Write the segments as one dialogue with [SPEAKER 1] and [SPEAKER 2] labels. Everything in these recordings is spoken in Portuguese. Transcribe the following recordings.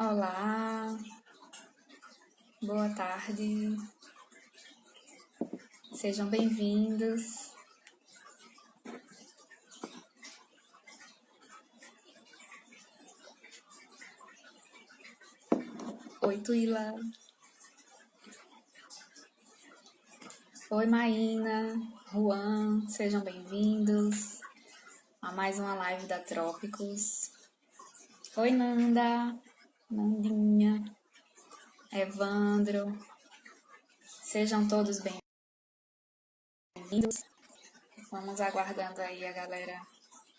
[SPEAKER 1] Olá, boa tarde, sejam bem-vindos. Oi, Tuila. Oi, Maína, Juan, sejam bem-vindos a mais uma live da Trópicos. Oi, Nanda, Nandinha, Evandro, sejam todos bem-vindos. Vamos aguardando aí a galera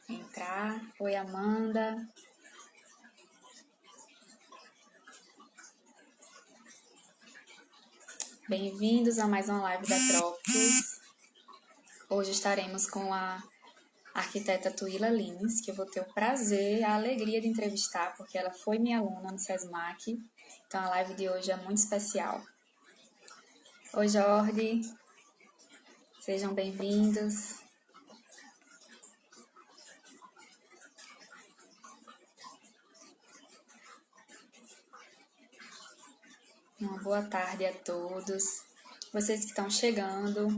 [SPEAKER 1] entrar. Oi, Amanda. Bem-vindos a mais uma live da Trópicos. Hoje estaremos com a arquiteta Tuila Lins, que eu vou ter o prazer, a alegria de entrevistar, porque ela foi minha aluna no SESMAC. Então a live de hoje é muito especial. Oi, Jorge. Sejam bem-vindos. Uma boa tarde a todos. Vocês que estão chegando,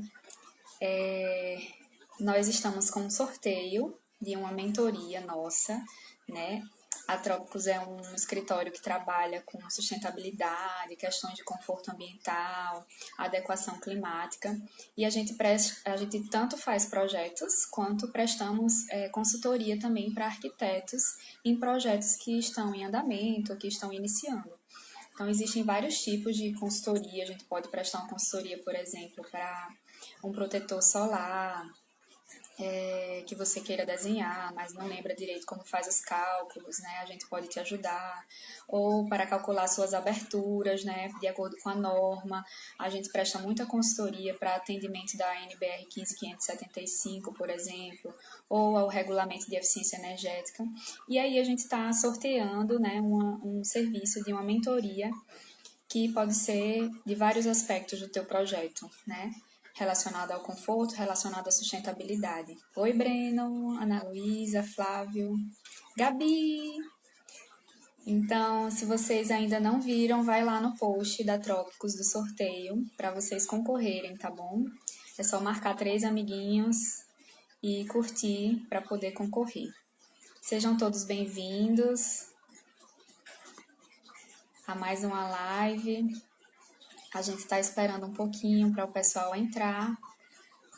[SPEAKER 1] nós estamos com um sorteio de uma mentoria nossa, né? A Trópicos é um escritório que trabalha com sustentabilidade, questões de conforto ambiental, adequação climática, e a gente tanto faz projetos quanto prestamos consultoria também para arquitetos em projetos que estão em andamento, que estão iniciando. Então, existem vários tipos de consultoria. A gente pode prestar uma consultoria, por exemplo, para um protetor solar, que você queira desenhar, mas não lembra direito como faz os cálculos, né? A gente pode te ajudar. Ou para calcular suas aberturas, né? De acordo com a norma. A gente presta muita consultoria para atendimento da NBR 15575, por exemplo, ou ao regulamento de eficiência energética. E aí a gente está sorteando, né, um serviço de uma mentoria que pode ser de vários aspectos do teu projeto, né? Relacionado ao conforto, relacionado à sustentabilidade. Oi, Breno, Ana Luísa, Flávio, Gabi. Então, se vocês ainda não viram, vai lá no post da Trópicos do sorteio para vocês concorrerem, tá bom? É só marcar 3 amiguinhos e curtir para poder concorrer. Sejam todos bem-vindos a mais uma live. A gente está esperando um pouquinho para o pessoal entrar,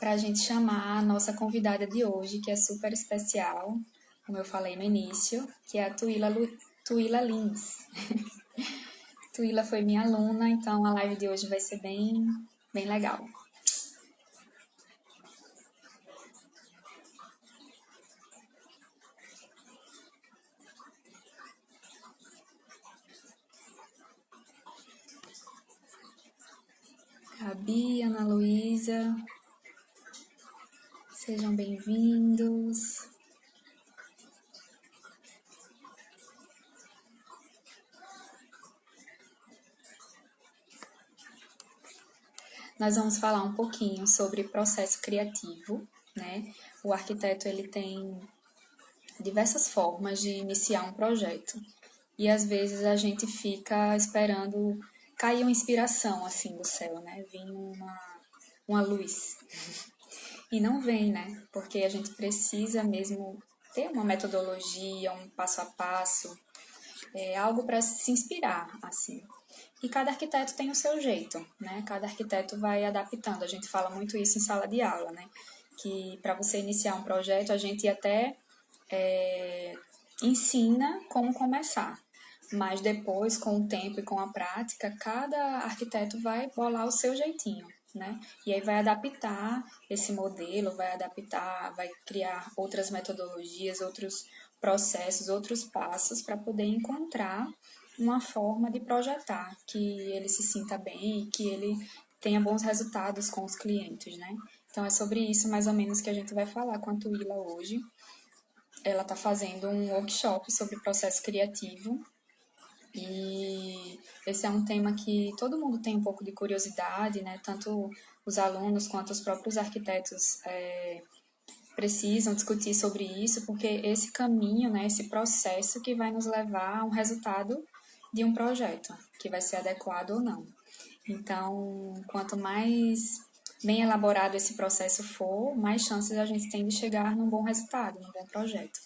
[SPEAKER 1] para a gente chamar a nossa convidada de hoje, que é super especial, como eu falei no início, que é a Tuila Lins. Tuila foi minha aluna, então a live de hoje vai ser bem legal. Gabi, Ana Luísa, sejam bem-vindos. Nós vamos falar um pouquinho sobre processo criativo, né? O arquiteto, ele tem diversas formas de iniciar um projeto. E às vezes a gente fica esperando cair uma inspiração assim do céu, né? Vir uma luz. E não vem, né? Porque a gente precisa mesmo ter uma metodologia, um passo a passo, algo para se inspirar, assim. E cada arquiteto tem o seu jeito, né? Cada arquiteto vai adaptando. A gente fala muito isso em sala de aula, né? Que para você iniciar um projeto, a gente até ensina como começar. Mas depois, com o tempo e com a prática, cada arquiteto vai bolar o seu jeitinho, né? E aí vai adaptar esse modelo, vai adaptar, vai criar outras metodologias, outros processos, outros passos para poder encontrar uma forma de projetar que ele se sinta bem e que ele tenha bons resultados com os clientes, né? Então é sobre isso mais ou menos que a gente vai falar com a Tuila hoje. Ela está fazendo um workshop sobre processo criativo e esse é um tema que todo mundo tem um pouco de curiosidade, né? Tanto os alunos quanto os próprios arquitetos precisam discutir sobre isso, porque esse caminho, né, esse processo que vai nos levar a um resultado de um projeto, que vai ser adequado ou não. Então, quanto mais bem elaborado esse processo for, mais chances a gente tem de chegar num bom resultado, num bom projeto,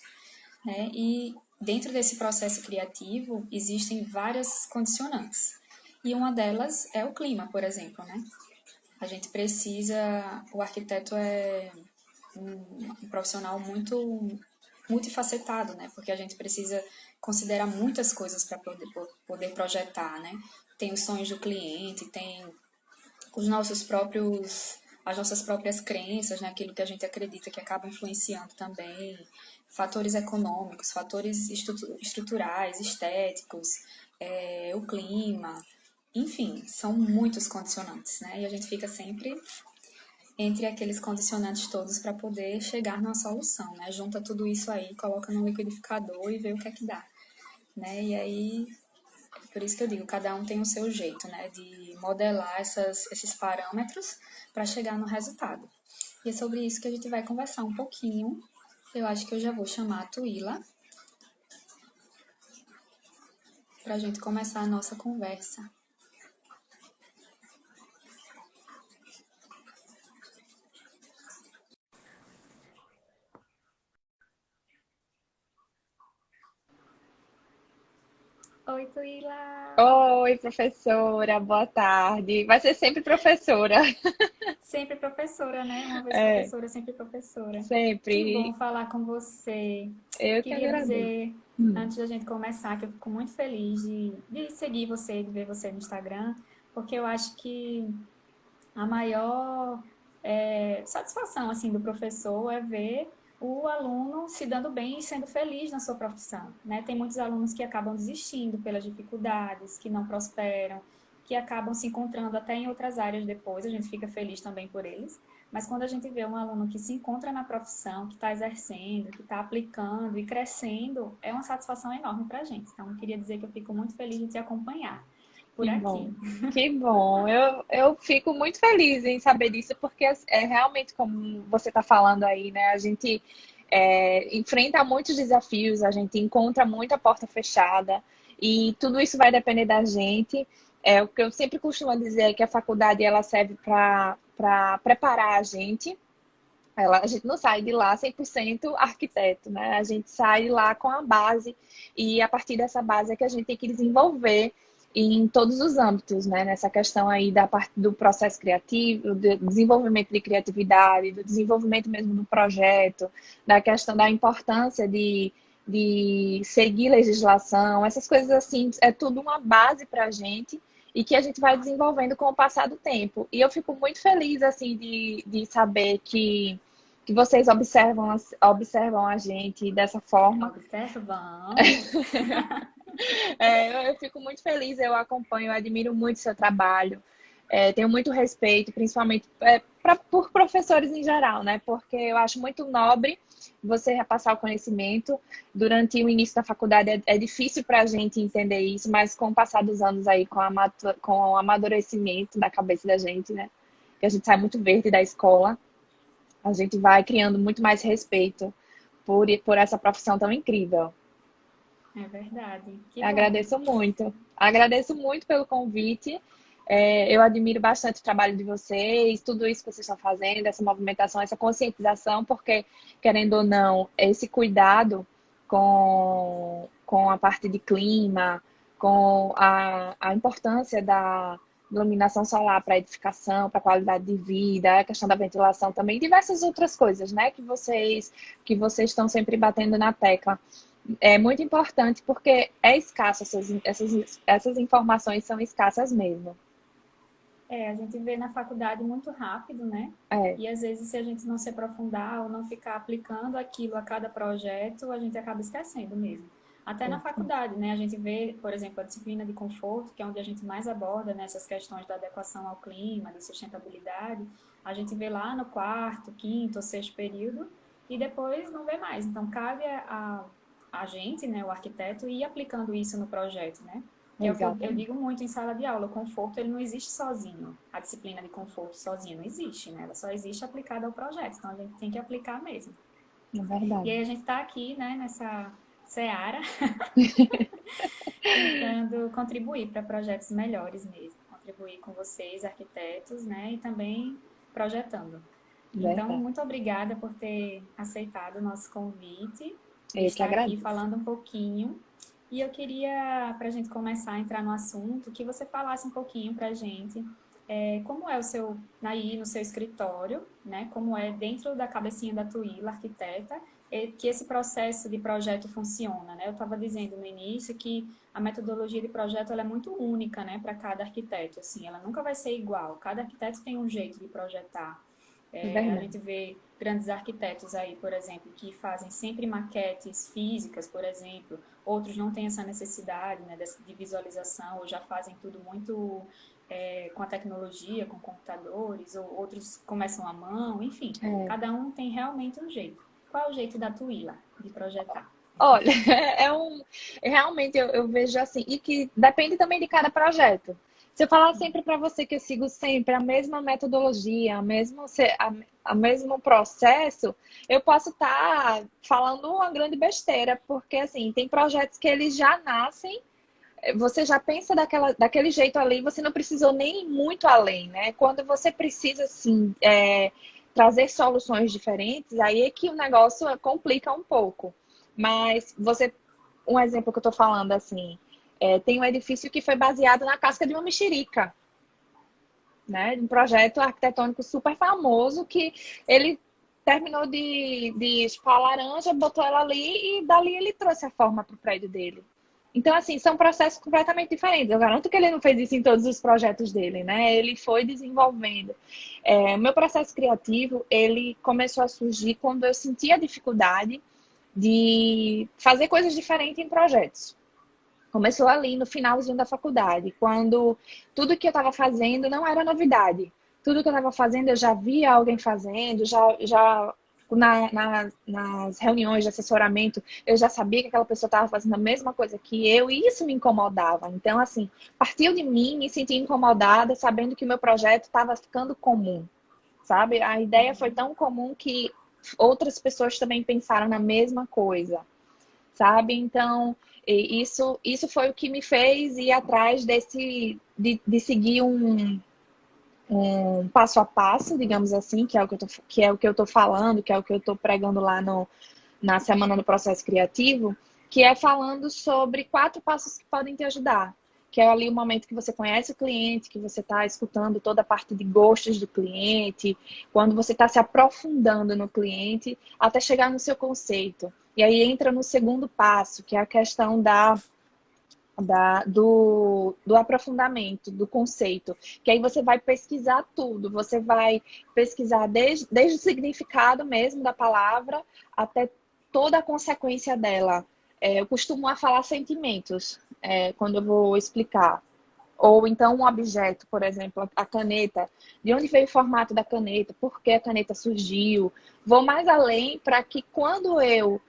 [SPEAKER 1] né? E dentro desse processo criativo existem várias condicionantes. E uma delas é o clima, por exemplo, né? A gente precisa, o arquiteto é um profissional muito multifacetado, né? Porque a gente precisa considerar muitas coisas para poder projetar, né? Tem os sonhos do cliente, tem os nossos próprios, as nossas próprias crenças, né? Aquilo que a gente acredita que acaba influenciando também, fatores econômicos, fatores estruturais, estéticos, o clima, enfim, são muitos condicionantes, né? E a gente fica sempre entre aqueles condicionantes todos para poder chegar numa solução, né? Junta tudo isso aí, coloca no liquidificador e vê o que é que dá, né? E aí, por isso que eu digo, cada um tem o seu jeito, né? De modelar esses parâmetros para chegar no resultado. E é sobre isso que a gente vai conversar um pouquinho. Eu acho que eu já vou chamar a Tuila para a gente começar a nossa conversa. Oi, Tuila!
[SPEAKER 2] Oi, professora, boa tarde. Vai ser sempre professora.
[SPEAKER 1] Sempre professora, né? Uma vez
[SPEAKER 2] É,
[SPEAKER 1] professora, sempre professora. Que bom
[SPEAKER 2] sempre.
[SPEAKER 1] falar com você.
[SPEAKER 2] Eu que
[SPEAKER 1] Queria
[SPEAKER 2] agradeço.
[SPEAKER 1] dizer,
[SPEAKER 2] Hum,
[SPEAKER 1] antes da gente começar, que eu fico muito feliz de seguir você, de ver você no Instagram, porque eu acho que a maior satisfação assim do professor é ver o aluno se dando bem e sendo feliz na sua profissão, né? Tem muitos alunos que acabam desistindo pelas dificuldades, que não prosperam, que acabam se encontrando até em outras áreas depois, a gente fica feliz também por eles. Mas quando a gente vê um aluno que se encontra na profissão, que está exercendo, que está aplicando e crescendo, é uma satisfação enorme para a gente. Então, eu queria dizer que eu fico muito feliz de te acompanhar por
[SPEAKER 2] que bom.
[SPEAKER 1] aqui.
[SPEAKER 2] Que bom. Eu fico muito feliz em saber disso, porque é realmente como você está falando aí, né? A gente enfrenta muitos desafios, a gente encontra muita porta fechada, e tudo isso vai depender da gente. O que eu sempre costumo dizer é que a faculdade ela serve para preparar a gente. A gente não sai de lá 100% arquiteto, né? A gente sai de lá com a base e a partir dessa base é que a gente tem que desenvolver em todos os âmbitos, né? Nessa questão aí da parte do processo criativo, do desenvolvimento de criatividade, do desenvolvimento mesmo do projeto, da questão da importância de seguir legislação, essas coisas assim, é tudo uma base para a gente e que a gente vai desenvolvendo com o passar do tempo. E eu fico muito feliz, assim, de saber que vocês observam a gente dessa forma.
[SPEAKER 1] Observamos.
[SPEAKER 2] Eu fico muito feliz, eu acompanho, eu admiro muito seu trabalho. Tenho muito respeito, principalmente por professores em geral, né? Porque eu acho muito nobre você repassar o conhecimento. Durante o início da faculdade é difícil para a gente entender isso, mas com o passar dos anos aí, com o amadurecimento da cabeça da gente, né? Que a gente sai muito verde da escola, a gente vai criando muito mais respeito por essa profissão tão incrível.
[SPEAKER 1] É verdade. Que bom.
[SPEAKER 2] Agradeço muito. Agradeço muito pelo convite. Eu admiro bastante o trabalho de vocês, tudo isso que vocês estão fazendo, essa movimentação, essa conscientização, porque, querendo ou não, esse cuidado com a parte de clima, com a importância da iluminação solar para a edificação, para a qualidade de vida, a questão da ventilação também, diversas outras coisas, né, que vocês estão sempre batendo na tecla. É muito importante porque é escasso, essas informações são escassas mesmo.
[SPEAKER 1] A gente vê na faculdade muito rápido, né?
[SPEAKER 2] É,
[SPEAKER 1] E às vezes, se a gente não se aprofundar ou não ficar aplicando aquilo a cada projeto, a gente acaba esquecendo mesmo. Até na faculdade, né? A gente vê, por exemplo, a disciplina de conforto, que é onde a gente mais aborda nessas questões da adequação ao clima, de sustentabilidade. A gente vê lá no quarto, quinto ou sexto período e depois não vê mais. Então, cabe a gente, né, o arquiteto, ir aplicando isso no projeto, né? Que é o que eu
[SPEAKER 2] exatamente.
[SPEAKER 1] digo muito em sala de aula. O conforto, ele não existe sozinho. A disciplina de conforto sozinha não existe, né? Ela só existe aplicada ao projeto. Então, a gente tem que aplicar mesmo.
[SPEAKER 2] É
[SPEAKER 1] E
[SPEAKER 2] verdade.
[SPEAKER 1] aí, a gente está aqui, né, nessa seara, tentando contribuir para projetos melhores mesmo, contribuir com vocês, arquitetos, né, e também projetando. Então,
[SPEAKER 2] Verdade.
[SPEAKER 1] muito obrigada por ter aceitado o nosso convite e
[SPEAKER 2] Eu que
[SPEAKER 1] estar aqui
[SPEAKER 2] agradeço.
[SPEAKER 1] falando um pouquinho. E eu queria, para a gente começar a entrar no assunto, que você falasse um pouquinho para a gente como é o seu, aí no seu escritório, né? Como é dentro da cabecinha da Tuíla, arquiteta, que esse processo de projeto funciona, né? Eu estava dizendo no início que a metodologia de projeto ela é muito única, né, para cada arquiteto, assim, ela nunca vai ser igual. Cada arquiteto tem um jeito de projetar.
[SPEAKER 2] É
[SPEAKER 1] A
[SPEAKER 2] verdade.
[SPEAKER 1] gente vê grandes arquitetos aí, por exemplo, que fazem sempre maquetes físicas, por exemplo. Outros não têm essa necessidade, né, de visualização, ou já fazem tudo muito com a tecnologia, com computadores, ou outros começam à mão, enfim.
[SPEAKER 2] É.
[SPEAKER 1] Cada um tem realmente um jeito. Qual é o jeito da Tuíla de projetar?
[SPEAKER 2] Olha, é um. Realmente eu vejo assim, e que depende também de cada projeto. Se eu falar sempre para você que eu sigo sempre a mesma metodologia, a mesmo processo, eu posso estar falando uma grande besteira, porque assim, tem projetos que eles já nascem, você já pensa daquele jeito ali, você não precisou nem ir muito além, né? Quando você precisa, assim, trazer soluções diferentes, aí é que o negócio complica um pouco. Mas um exemplo que eu tô falando, assim, tem um edifício que foi baseado na casca de uma mexerica, né? Um projeto arquitetônico super famoso que ele terminou de espalhar laranja, botou ela ali e dali ele trouxe a forma para o prédio dele. Então, assim, são processos completamente diferentes. Eu garanto que ele não fez isso em todos os projetos dele, né? Ele foi desenvolvendo. O meu processo criativo, ele começou a surgir quando eu sentia dificuldade de fazer coisas diferentes em projetos. Começou ali no finalzinho da faculdade, quando tudo que eu estava fazendo não era novidade. Tudo que eu estava fazendo eu já via alguém fazendo, nas reuniões de assessoramento eu já sabia que aquela pessoa estava fazendo a mesma coisa que eu e isso me incomodava. Então, assim, partiu de mim, me senti incomodada, sabendo que o meu projeto estava ficando comum, sabe? A ideia foi tão comum que outras pessoas também pensaram na mesma coisa, sabe? Então, isso foi o que me fez ir atrás de seguir um passo a passo, digamos assim, que é o que eu tô falando, que é o que eu tô pregando lá na Semana do Processo Criativo, que é falando sobre 4 passos que podem te ajudar. Que é ali o momento que você conhece o cliente, que você está escutando toda a parte de gostos do cliente, quando você está se aprofundando no cliente, até chegar no seu conceito. E aí entra no segundo passo, que é a questão do aprofundamento, do conceito. Que aí você vai pesquisar tudo, você vai pesquisar desde o significado mesmo da palavra até toda a consequência dela. Eu costumo falar sentimentos quando eu vou explicar. Ou então um objeto, por exemplo, a caneta. De onde veio o formato da caneta? Por que a caneta surgiu? Vou mais além para que quando eu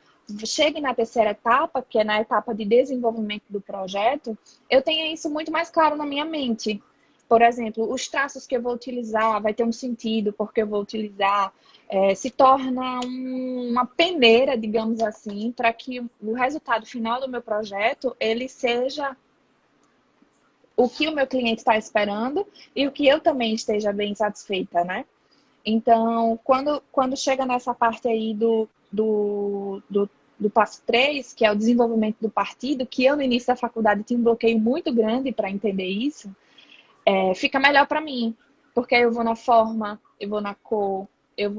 [SPEAKER 2] chegue na terceira etapa, que é na etapa de desenvolvimento do projeto, eu tenha isso muito mais claro na minha mente. Por exemplo, os traços que eu vou utilizar, vai ter um sentido porque eu vou utilizar, se torna uma peneira, digamos assim, para que o resultado final do meu projeto, ele seja o que o meu cliente está esperando e o que eu também esteja bem satisfeita, né? Então, quando chega nessa parte aí do passo 3, que é o desenvolvimento do partido, que eu no início da faculdade tinha um bloqueio muito grande para entender isso, fica melhor para mim, porque eu vou na forma, eu vou na cor, eu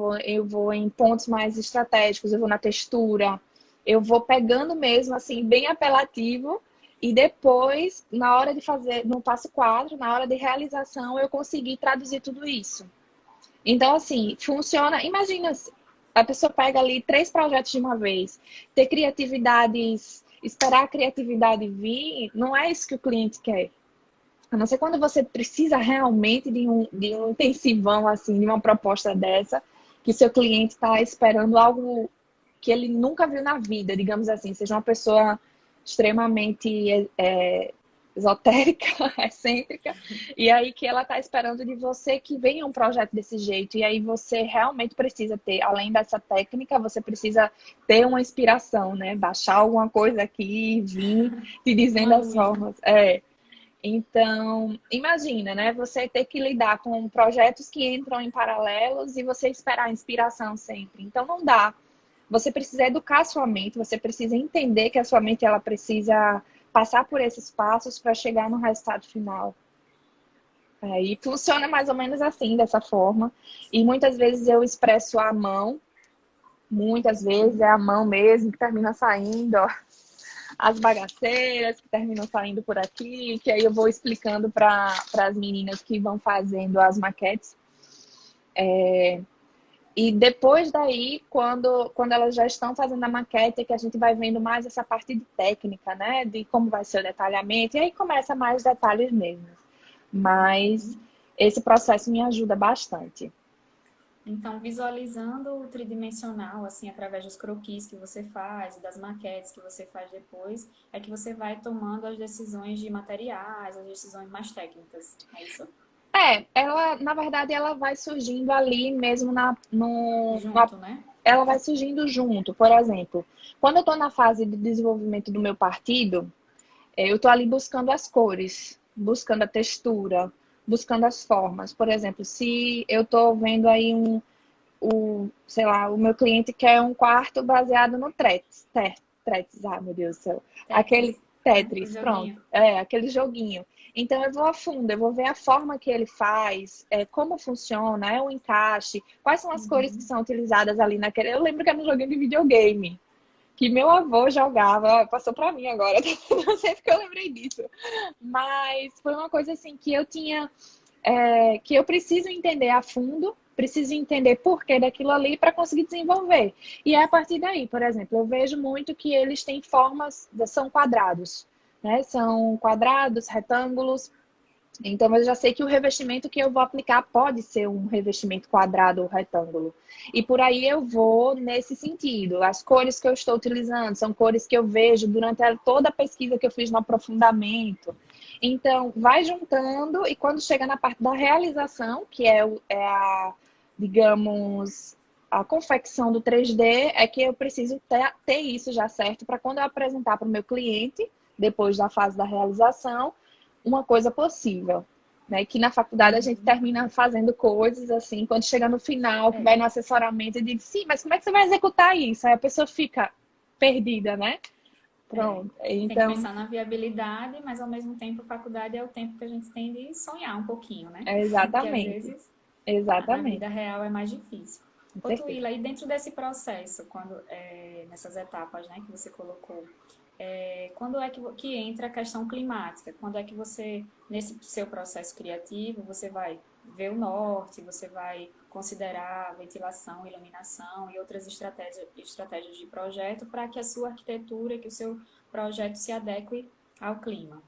[SPEAKER 2] vou em pontos mais estratégicos, eu vou na textura, eu vou pegando mesmo, assim, bem apelativo, e depois, na hora de fazer, no passo 4, na hora de realização, eu consegui traduzir tudo isso. Então, assim, funciona. Imagina, a pessoa pega ali 3 projetos de uma vez, ter criatividades, esperar a criatividade vir, não é isso que o cliente quer. A não ser quando você precisa realmente de um intensivão, assim, de uma proposta dessa, que seu cliente está esperando algo que ele nunca viu na vida, digamos assim, seja uma pessoa extremamente esotérica, excêntrica, e aí que ela está esperando de você que venha um projeto desse jeito, e aí você realmente precisa ter, além dessa técnica, você precisa ter uma inspiração, né? Baixar alguma coisa aqui e vir te dizendo
[SPEAKER 1] Uma
[SPEAKER 2] as
[SPEAKER 1] luz, né?
[SPEAKER 2] formas. Então, imagina, né? Você ter que lidar com projetos que entram em paralelos e você esperar a inspiração sempre. Então, não dá. Você precisa educar a sua mente, você precisa entender que a sua mente ela precisa passar por esses passos para chegar no resultado final. E funciona mais ou menos assim, dessa forma. E muitas vezes eu expresso à mão, muitas vezes é a mão mesmo que termina saindo, ó, as bagaceiras que terminam saindo por aqui, que aí eu vou explicando para as meninas que vão fazendo as maquetes. E depois daí, quando elas já estão fazendo a maquete, é que a gente vai vendo mais essa parte de técnica, né? De como vai ser o detalhamento, e aí começa mais detalhes mesmo. Mas esse processo me ajuda bastante.
[SPEAKER 1] Então, visualizando o tridimensional, assim, através dos croquis que você faz, das maquetes que você faz depois, é que você vai tomando as decisões de materiais, as decisões mais técnicas. É isso?
[SPEAKER 2] Ela, na verdade, ela vai surgindo ali mesmo
[SPEAKER 1] Junto, né?
[SPEAKER 2] ela vai surgindo junto. Por exemplo, quando eu estou na fase de desenvolvimento do meu partido, eu estou ali buscando as cores, buscando a textura, buscando as formas. Por exemplo, se eu estou vendo aí sei lá, o meu cliente quer um quarto baseado no Tetris, meu Deus do céu. Aquele
[SPEAKER 1] Tetris, né? O
[SPEAKER 2] Tetris, pronto.
[SPEAKER 1] joguinho.
[SPEAKER 2] Aquele joguinho. Então eu vou a fundo, eu vou ver a forma que ele faz, como funciona, o encaixe, quais são as cores que são utilizadas ali naquele. Eu lembro que era um joguinho de videogame que meu avô jogava, passou para mim agora, não sei porque eu lembrei disso. Mas foi uma coisa assim que eu tinha, que eu preciso entender a fundo, preciso entender porquê daquilo ali para conseguir desenvolver. E é a partir daí, por exemplo, eu vejo muito que eles têm formas, são quadrados, né? São quadrados, retângulos. Então, eu já sei que o revestimento que eu vou aplicar pode ser um revestimento quadrado ou retângulo. E por aí eu vou nesse sentido. As cores que eu estou utilizando são cores que eu vejo durante toda a pesquisa que eu fiz no aprofundamento. Então, vai juntando e quando chega na parte da realização, que é a, digamos, a confecção do 3D, é que eu preciso ter isso já certo para quando eu apresentar para o meu cliente, depois da fase da realização, uma coisa possível, né? Que na faculdade a gente termina fazendo coisas assim, quando chega no final, que vai no assessoramento e diz, sim, mas como é que você vai executar isso? Aí a pessoa fica perdida, né? Pronto.
[SPEAKER 1] Tem que
[SPEAKER 2] Então,
[SPEAKER 1] pensar na viabilidade, mas ao mesmo tempo a faculdade é o tempo que a gente tem de sonhar um pouquinho, né? Porque às
[SPEAKER 2] exatamente.
[SPEAKER 1] vezes na
[SPEAKER 2] Exatamente.
[SPEAKER 1] vida real é mais difícil.
[SPEAKER 2] Com
[SPEAKER 1] Ô
[SPEAKER 2] certeza.
[SPEAKER 1] Tuíla, e dentro desse processo, nessas etapas, né, que você colocou, quando é que entra a questão climática? Quando é que você, nesse seu processo criativo, você vai ver o norte, você vai considerar ventilação, iluminação e outras estratégias de projeto para que a sua arquitetura, que o seu projeto se adeque ao clima?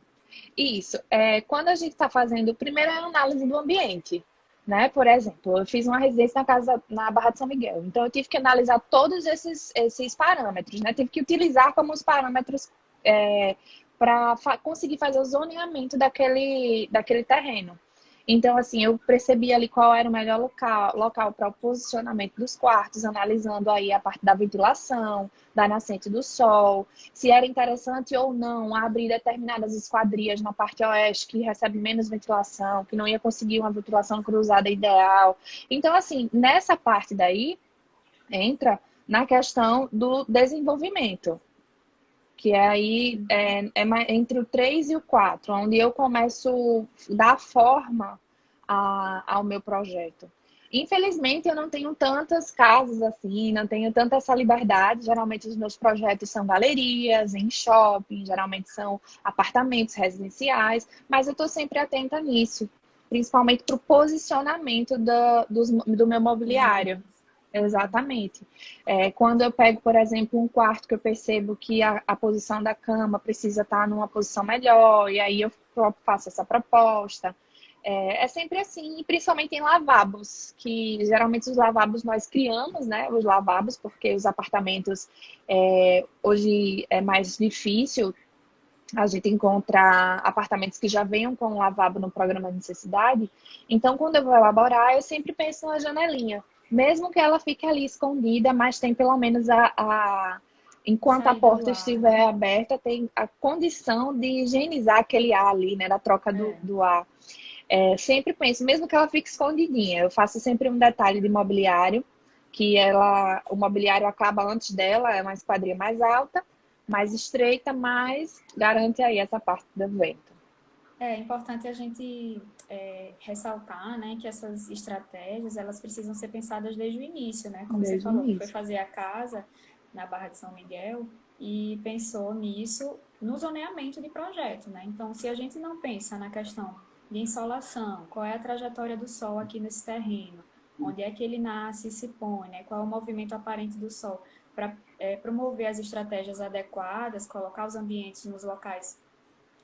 [SPEAKER 2] Isso. Quando a gente está fazendo, primeiro é a análise do ambiente, né? Por exemplo, eu fiz uma residência na Barra de São Miguel. Então, eu tive que analisar todos esses parâmetros, né? Tive que utilizar como os parâmetros para conseguir fazer o zoneamento daquele terreno. Então, assim, eu percebi ali qual era o melhor local para o posicionamento dos quartos, analisando aí a parte da ventilação, da nascente do sol, se era interessante ou não abrir determinadas esquadrias na parte oeste, que recebe menos ventilação, que não ia conseguir uma ventilação cruzada ideal. Então, assim, nessa parte daí, entra na questão do desenvolvimento, que é aí entre o 3 e o 4, onde eu começo a dar forma ao meu projeto. Infelizmente, eu não tenho tantas casas assim, não tenho tanta essa liberdade. Geralmente, os meus projetos são galerias, em shopping, geralmente são apartamentos residenciais, mas eu estou sempre atenta nisso, principalmente para o posicionamento do meu
[SPEAKER 1] Dos
[SPEAKER 2] mobiliário.
[SPEAKER 1] móveis.
[SPEAKER 2] Exatamente. Quando eu pego, por exemplo, um quarto que eu percebo que a posição da cama precisa estar numa posição melhor, e aí eu faço essa proposta. É sempre assim, e principalmente em lavabos, que geralmente os lavabos nós criamos, né? Os lavabos, porque os apartamentos hoje é mais difícil A gente encontra apartamentos que já venham com um lavabo no programa de necessidade. Então, quando eu vou elaborar, eu sempre penso na janelinha. Mesmo que ela fique ali escondida, mas tem pelo menos enquanto a
[SPEAKER 1] Saída do
[SPEAKER 2] porta
[SPEAKER 1] ar, né?
[SPEAKER 2] estiver aberta, tem a condição de higienizar aquele ar ali, né? Da troca
[SPEAKER 1] É.
[SPEAKER 2] do ar. Sempre penso, mesmo que ela fique escondidinha, eu faço sempre um detalhe de mobiliário, que o mobiliário acaba antes dela, é uma esquadria mais alta, mais estreita, mas garante aí essa parte do vento.
[SPEAKER 1] É importante a gente ressaltar, né, que essas estratégias elas precisam ser pensadas desde o início, né? Como você
[SPEAKER 2] Desde o
[SPEAKER 1] falou, que foi
[SPEAKER 2] início.
[SPEAKER 1] fazer a casa na Barra de São Miguel e pensou nisso no zoneamento de projeto, né? Então, se a gente não pensa na questão de insolação, qual é a trajetória do sol aqui nesse terreno, onde é que ele nasce e se põe, né? Qual é o movimento aparente do sol, para promover as estratégias adequadas, colocar os ambientes nos locais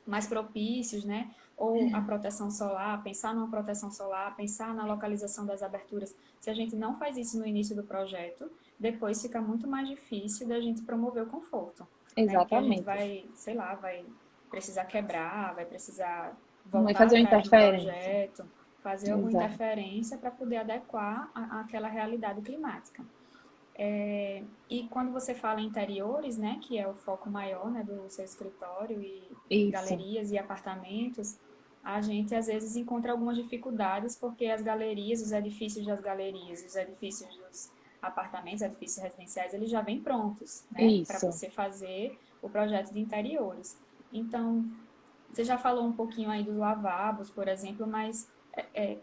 [SPEAKER 1] mais propícios, né? Ou a proteção solar, pensar numa proteção solar, pensar na localização das aberturas. Se a gente não faz isso no início do projeto, depois fica muito mais difícil da gente promover o conforto, né? Porque a gente
[SPEAKER 2] Exatamente.
[SPEAKER 1] vai, sei lá, vai precisar quebrar, vai precisar
[SPEAKER 2] Vai
[SPEAKER 1] voltar
[SPEAKER 2] fazer uma
[SPEAKER 1] atrás do
[SPEAKER 2] interferência.
[SPEAKER 1] projeto, fazer alguma
[SPEAKER 2] Exato.
[SPEAKER 1] interferência para poder adequar àquela realidade climática. E quando você fala em interiores, né, que é o foco maior, né, do seu escritório e
[SPEAKER 2] Isso.
[SPEAKER 1] galerias e apartamentos, a gente às vezes encontra algumas dificuldades porque as galerias, os edifícios das galerias, os edifícios dos apartamentos, edifícios residenciais, eles já vêm prontos, né, para
[SPEAKER 2] Isso.
[SPEAKER 1] você fazer o projeto de interiores. Então, você já falou um pouquinho aí dos lavabos, por exemplo, mas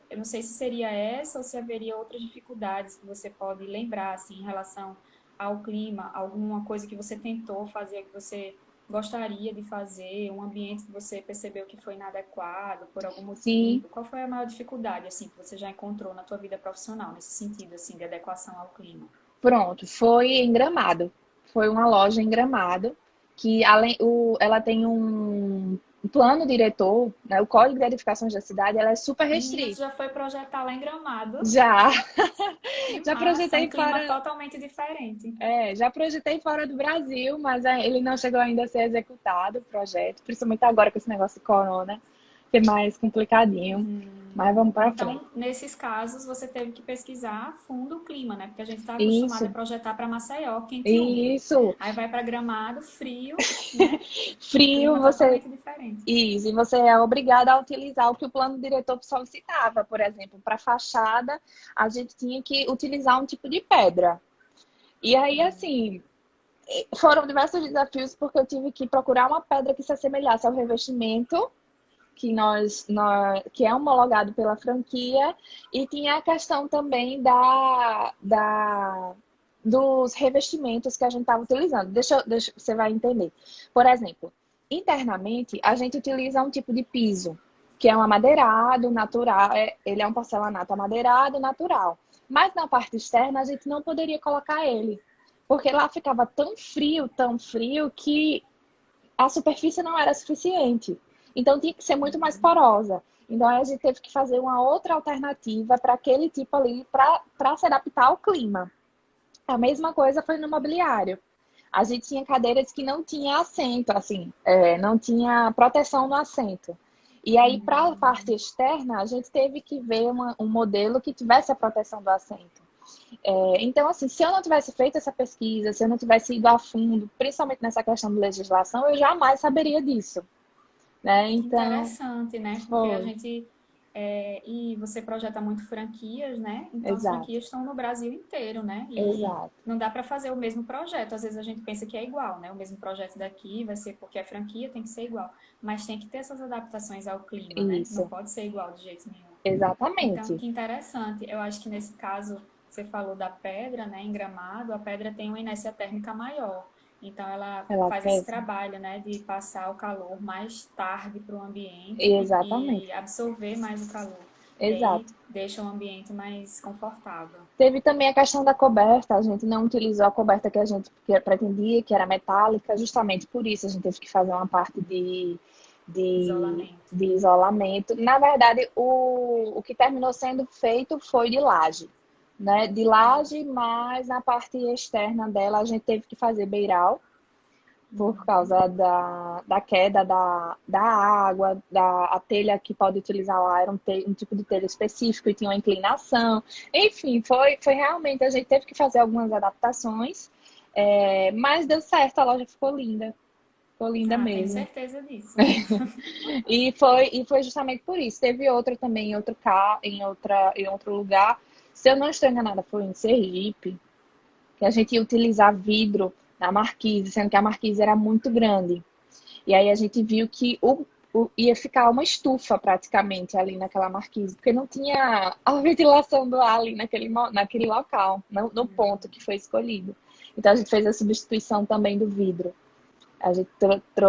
[SPEAKER 1] eu não sei se seria essa ou se haveria outras dificuldades que você pode lembrar, assim, em relação ao clima, alguma coisa que você tentou fazer, que você gostaria de fazer, um ambiente que você percebeu que foi inadequado por algum
[SPEAKER 2] Sim.
[SPEAKER 1] motivo. Qual foi a maior dificuldade, assim, que você já encontrou na tua vida profissional, nesse sentido, assim, de adequação ao clima?
[SPEAKER 2] Pronto. Foi em Gramado. Foi uma loja em Gramado que ela tem um plano diretor, né? O Código de Edificações da cidade, ela é super
[SPEAKER 1] Menina, tu
[SPEAKER 2] restrita.
[SPEAKER 1] já foi projetar lá em Gramado?
[SPEAKER 2] Já,
[SPEAKER 1] Que
[SPEAKER 2] já
[SPEAKER 1] massa, um
[SPEAKER 2] projetei
[SPEAKER 1] clima
[SPEAKER 2] fora,
[SPEAKER 1] totalmente diferente.
[SPEAKER 2] já projetei fora do Brasil, mas ele não chegou ainda a ser executado, o projeto, principalmente agora com esse negócio de corona, que é mais complicadinho, mas vamos para frente.
[SPEAKER 1] Então, nesses casos, você teve que pesquisar a fundo o clima, né? Porque a gente está acostumado a
[SPEAKER 2] Isso,
[SPEAKER 1] projetar para Maceió, quente e úmido.
[SPEAKER 2] isso,
[SPEAKER 1] Aí vai para Gramado, frio, né?
[SPEAKER 2] frio,
[SPEAKER 1] Clima totalmente diferente.
[SPEAKER 2] isso, e você é obrigado a utilizar o que o plano diretor solicitava, por exemplo, para fachada, a gente tinha que utilizar um tipo de pedra. E aí, assim, foram diversos desafios porque eu tive que procurar uma pedra que se assemelhasse ao revestimento que é homologado pela franquia, e tinha a questão também dos revestimentos que a gente estava utilizando. Você vai entender. Por exemplo, internamente a gente utiliza um tipo de piso que é um amadeirado natural, ele é um porcelanato amadeirado natural. Mas na parte externa a gente não poderia colocar ele, porque lá ficava tão frio que a superfície não era suficiente. Então tinha que ser muito mais porosa. Então a gente teve que fazer uma outra alternativa para aquele tipo ali, para se adaptar ao clima. A mesma coisa foi no mobiliário. A gente tinha cadeiras que não tinha assento, assim, não tinha proteção no assento. E aí, para a parte externa, a gente teve que ver um modelo que tivesse a proteção do assento. Então, assim, se eu não tivesse feito essa pesquisa, se eu não tivesse ido a fundo, principalmente nessa questão de legislação, eu jamais saberia disso, né?
[SPEAKER 1] Que
[SPEAKER 2] Então,
[SPEAKER 1] interessante, né? Porque a
[SPEAKER 2] foi,
[SPEAKER 1] gente. E você projeta muito franquias, né? Então as
[SPEAKER 2] exato,
[SPEAKER 1] franquias estão no Brasil inteiro, né? E
[SPEAKER 2] exato,
[SPEAKER 1] não dá para fazer o mesmo projeto. Às vezes a gente pensa que é igual, né? O mesmo projeto daqui vai ser porque é franquia, tem que ser igual. Mas tem que ter essas adaptações ao clima, né? Não
[SPEAKER 2] isso,
[SPEAKER 1] pode ser igual de jeito nenhum. Então,
[SPEAKER 2] exatamente,
[SPEAKER 1] que interessante. Eu acho que nesse caso, você falou da pedra, né? Em Gramado, a pedra tem uma inércia térmica maior. Então, ela
[SPEAKER 2] ela
[SPEAKER 1] faz esse
[SPEAKER 2] pesa,
[SPEAKER 1] trabalho, né, de passar o calor mais tarde para o ambiente
[SPEAKER 2] exatamente,
[SPEAKER 1] e absorver mais o calor. E aí
[SPEAKER 2] exato.
[SPEAKER 1] deixa o ambiente mais confortável.
[SPEAKER 2] Teve também a questão da coberta, a gente não utilizou a coberta que a gente pretendia, que era metálica, justamente por isso a gente teve que fazer uma parte
[SPEAKER 1] Isolamento.
[SPEAKER 2] de isolamento. Na verdade, o que terminou sendo feito foi de laje, né? De laje, mas na parte externa dela a gente teve que fazer beiral, por causa da queda da água, a telha que pode utilizar lá era um tipo de telha específico e tinha uma inclinação. Enfim, foi realmente, a gente teve que fazer algumas adaptações, mas deu certo, a loja ficou linda
[SPEAKER 1] Ah, tenho
[SPEAKER 2] mesmo.
[SPEAKER 1] certeza disso.
[SPEAKER 2] E foi justamente por isso. Teve outra também em outro em outro lugar. Se eu não estou enganada, foi em Sergipe, que a gente ia utilizar vidro na marquise, sendo que a marquise era muito grande. E aí a gente viu que ia ficar uma estufa praticamente ali naquela marquise, porque não tinha a ventilação do ar ali naquele local, no ponto que foi escolhido. Então a gente fez a substituição também do vidro. A gente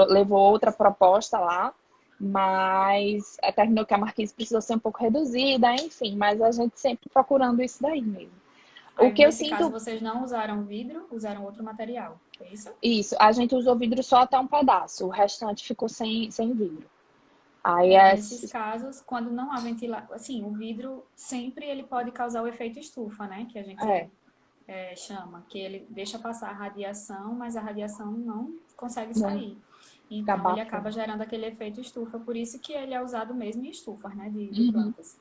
[SPEAKER 2] levou outra proposta lá, mas terminou que a marquise precisou ser um pouco reduzida, enfim, mas a gente sempre procurando isso daí mesmo. O
[SPEAKER 1] Aí,
[SPEAKER 2] que eu
[SPEAKER 1] nesse caso,
[SPEAKER 2] sinto,
[SPEAKER 1] vocês não usaram vidro, usaram outro material, é isso?
[SPEAKER 2] isso, a gente usou vidro só até um pedaço, o restante ficou sem vidro. Aí
[SPEAKER 1] É,
[SPEAKER 2] é,
[SPEAKER 1] nesses casos, quando não há ventilação, assim, o vidro sempre ele pode causar o efeito estufa, né? Que a
[SPEAKER 2] é,
[SPEAKER 1] gente chama, que ele deixa passar a radiação, mas a radiação não consegue
[SPEAKER 2] não
[SPEAKER 1] sair.
[SPEAKER 2] fica
[SPEAKER 1] Então, ele acaba
[SPEAKER 2] abafando.
[SPEAKER 1] gerando aquele efeito estufa, por isso que ele é usado mesmo em estufas, né, de
[SPEAKER 2] Uhum,
[SPEAKER 1] plantas.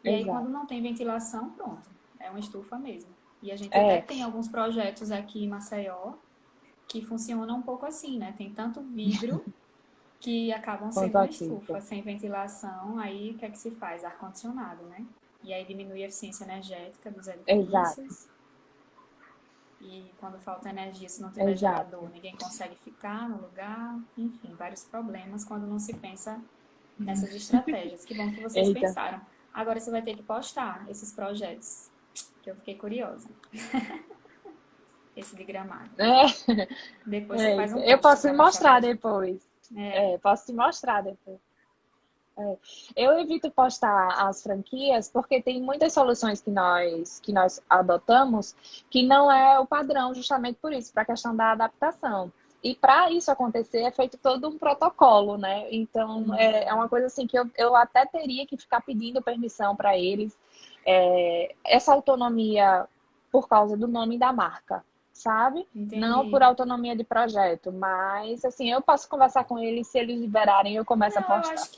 [SPEAKER 1] E aí, quando
[SPEAKER 2] exato.
[SPEAKER 1] não tem ventilação, pronto, é uma estufa mesmo. E a gente até
[SPEAKER 2] É,
[SPEAKER 1] tem alguns projetos aqui em Maceió que funcionam um pouco assim, né? Tem tanto vidro que acabam sendo
[SPEAKER 2] ponto
[SPEAKER 1] uma
[SPEAKER 2] aquícola.
[SPEAKER 1] estufa, sem ventilação, aí o que é que se faz? Ar-condicionado, né? E aí diminui a eficiência energética dos
[SPEAKER 2] Exato,
[SPEAKER 1] edifícios. E quando falta energia, se não tiver
[SPEAKER 2] exato.
[SPEAKER 1] gerador, ninguém consegue ficar no lugar. Enfim, vários problemas quando não se pensa nessas estratégias. Que bom que vocês
[SPEAKER 2] Eita.
[SPEAKER 1] pensaram. Agora você vai ter que postar esses projetos, que eu fiquei curiosa. Esse de Gramado.
[SPEAKER 2] É,
[SPEAKER 1] Depois você faz
[SPEAKER 2] eita.
[SPEAKER 1] um
[SPEAKER 2] Eu
[SPEAKER 1] post
[SPEAKER 2] posso te
[SPEAKER 1] para mostrar pra
[SPEAKER 2] mostrar
[SPEAKER 1] gente.
[SPEAKER 2] depois.
[SPEAKER 1] É,
[SPEAKER 2] Posso te mostrar depois. É. Eu evito postar as franquias porque tem muitas soluções que nós adotamos que não é o padrão, justamente por isso, para a questão da adaptação. E para isso acontecer, é feito todo um protocolo, né? Então, é uma coisa assim que eu até teria que ficar pedindo permissão para eles. Essa autonomia por causa do nome da marca, sabe? Não por
[SPEAKER 1] entendi.
[SPEAKER 2] autonomia de projeto, mas assim, eu posso conversar com eles, se eles liberarem, eu começo a
[SPEAKER 1] Não,
[SPEAKER 2] postar.